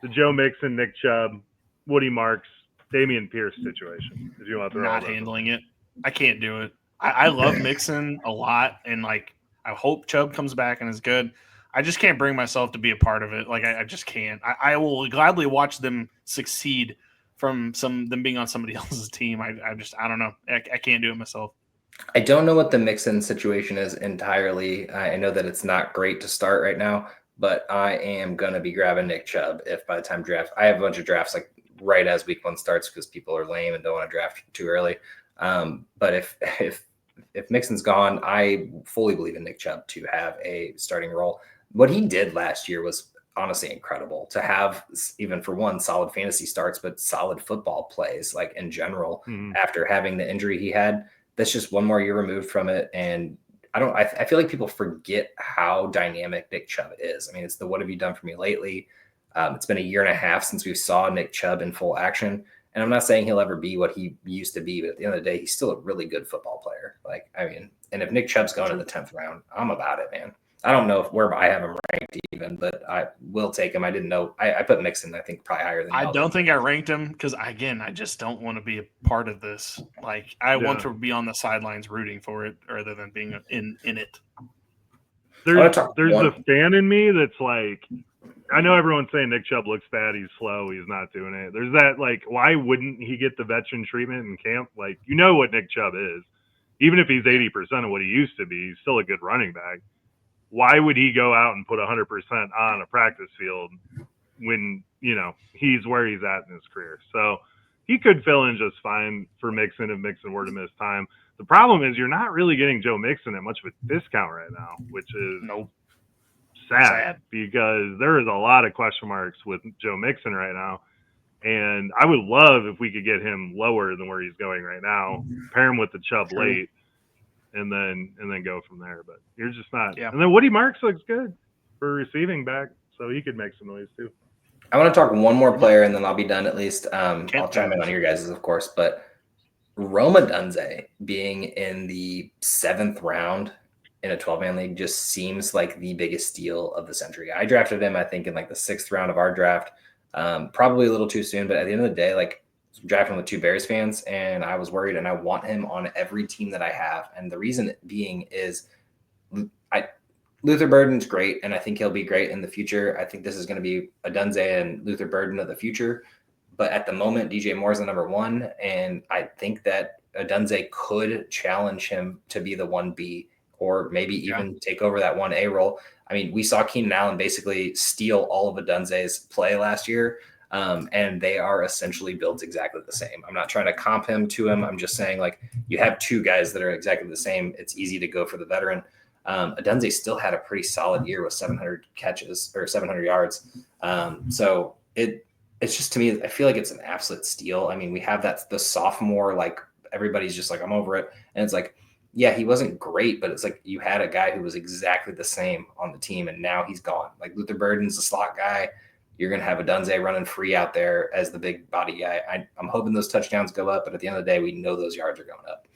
Speaker 1: the Joe Mixon, Nick Chubb, Woody Marks, Damian Pierce situation? If you want to
Speaker 3: not handling it, I can't do it. I love Mixon a lot, and like I hope Chubb comes back and is good. I just can't bring myself to be a part of it. Like I just can't. I will gladly watch them succeed from them being on somebody else's team. I don't know. I can't do it myself.
Speaker 2: I don't know what the Mixon situation is entirely. I know that it's not great to start right now, but I am gonna be grabbing Nick Chubb if by the time draft. I have a bunch of drafts like right as week 1 starts because people are lame and don't want to draft too early. But if Mixon's gone, I fully believe in Nick Chubb to have a starting role. What he did last year was honestly incredible to have, even for one, solid fantasy starts, but solid football plays, like in general, after having the injury he had. That's just one more year removed from it. And I feel like people forget how dynamic Nick Chubb is. I mean, it's the what have you done for me lately? It's been a year and a half since we saw Nick Chubb in full action. And I'm not saying he'll ever be what he used to be, but at the end of the day, he's still a really good football player. Like, I mean, and if Nick Chubb's going in the 10th round, I'm about it, man. I don't know where I have him ranked even, but I will take him. I didn't know. I put Mixon, I think, probably higher than
Speaker 3: I don't think I ranked him because, again, I just don't want to be a part of this. Like, I want to be on the sidelines rooting for it rather than being in it.
Speaker 1: There's a fan in me that's like, I know everyone's saying Nick Chubb looks bad, he's slow, he's not doing it. There's that, like, why wouldn't he get the veteran treatment in camp? Like, you know what Nick Chubb is. Even if he's 80% of what he used to be, he's still a good running back. Why would he go out and put 100% on a practice field when, he's where he's at in his career? So he could fill in just fine for Mixon if Mixon were to miss time. The problem is you're not really getting Joe Mixon at much of a discount right now, which is sad because there is a lot of question marks with Joe Mixon right now. And I would love if we could get him lower than where he's going right now, pair him with the Chubb late, and then go from there. But you're just not. Yeah. And then Woody Marks looks good for receiving back, so he could make some noise too.
Speaker 2: I want to talk one more player, and then I'll be done at least. I'll chime in on your guys', of course, but Roma Dunze being in the 7th round in a 12-man league just seems like the biggest steal of the century. I drafted him, I think, in like the 6th round of our draft. Probably a little too soon, but at the end of the day, like drafting with 2 Bears fans, and I was worried, and I want him on every team that I have. And the reason being is Luther Burden's great, and I think he'll be great in the future. I think this is going to be a Dunze and Luther Burden of the future. But at the moment, DJ Moore's the number 1, and I think that Dunze could challenge him to be the 1B, or maybe even take over that 1A role. I mean, we saw Keenan Allen basically steal all of Dunze's play last year, and they are essentially built exactly the same. I'm not trying to comp him to him. I'm just saying, like, you have 2 guys that are exactly the same. It's easy to go for the veteran. Dunze still had a pretty solid year with 700 catches or 700 yards. So it's just, to me, I feel like it's an absolute steal. I mean, we have the sophomore, like everybody's just like, I'm over it. And it's like, yeah, he wasn't great, but it's like you had a guy who was exactly the same on the team, and now he's gone. Like Luther Burden's the slot guy. You're going to have a Dunze running free out there as the big body guy. I'm hoping those touchdowns go up, but at the end of the day, we know those yards are going up.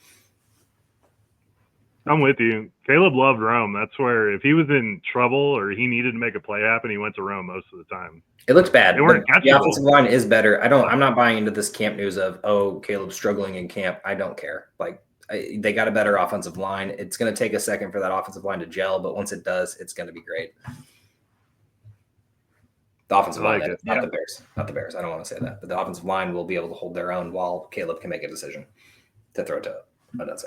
Speaker 1: I'm with you. Caleb loved Rome. That's where if he was in trouble or he needed to make a play happen, he went to Rome most of the time.
Speaker 2: It looks bad. The offensive
Speaker 1: line
Speaker 2: is better. I'm not buying into this camp news of, oh, Caleb's struggling in camp. I don't care. Like, they got a better offensive line. It's going to take a second for that offensive line to gel, but once it does, it's going to be great. The offensive line, not the Bears. Not the Bears. I don't want to say that. But the offensive line will be able to hold their own while Caleb can make a decision to throw to Dunze.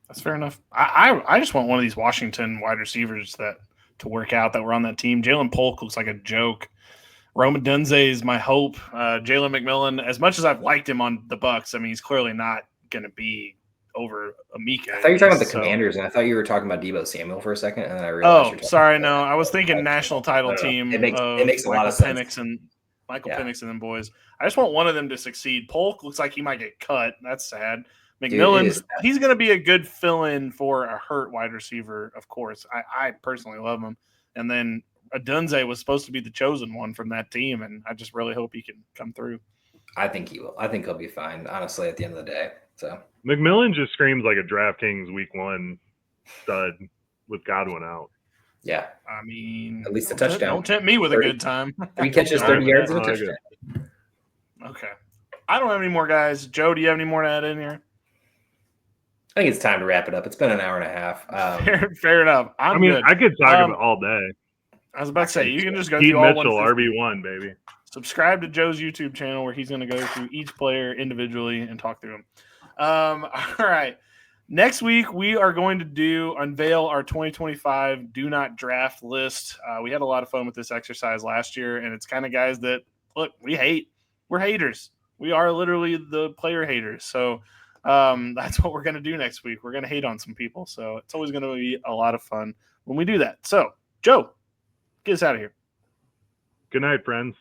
Speaker 3: That's fair enough. I just want one of these Washington wide receivers to work out that were on that team. Jalen Polk looks like a joke. Roman Dunze is my hope. Jalen McMillan, as much as I've liked him on the Bucs, I mean, he's clearly not going to be over Amika.
Speaker 2: I thought you were talking about the Commanders, and I thought you were talking about Deebo Samuel for a second, and then I realized.
Speaker 3: Oh, sorry, no, I was thinking national title team.
Speaker 2: It makes a lot of sense.
Speaker 3: Michael Penix and them boys. I just want one of them to succeed. Polk looks like he might get cut. That's sad. McMillan, he's going to be a good fill-in for a hurt wide receiver, of course. I personally love him. And then Dunze was supposed to be the chosen one from that team, and I just really hope he can come through.
Speaker 2: I think he will. I think he'll be fine, honestly, at the end of the day. So
Speaker 1: McMillan just screams like a DraftKings Week 1 stud with Godwin out.
Speaker 2: Yeah.
Speaker 3: I mean,
Speaker 2: at least a touchdown.
Speaker 3: Don't tempt me with a good time.
Speaker 2: 3 catches, 30 yards, and a touchdown.
Speaker 3: Okay. I don't have any more guys. Joe, do you have any more to add in here?
Speaker 2: I think it's time to wrap it up. It's been an hour and a half.
Speaker 3: Fair enough.
Speaker 1: I could talk about all day.
Speaker 3: I was about to say, you can just go
Speaker 1: Pete
Speaker 3: through all
Speaker 1: Mitchell, RB1, baby.
Speaker 3: Subscribe to Joe's YouTube channel where he's going to go through each player individually and talk through them. All right. Next week, we are going to unveil our 2025 Do Not Draft list. We had a lot of fun with this exercise last year, and it's kind of guys that, look, we hate. We're haters. We are literally the player haters. So that's what we're going to do next week. We're going to hate on some people. So it's always going to be a lot of fun when we do that. So, Joe, get us out of here.
Speaker 1: Good night, friends.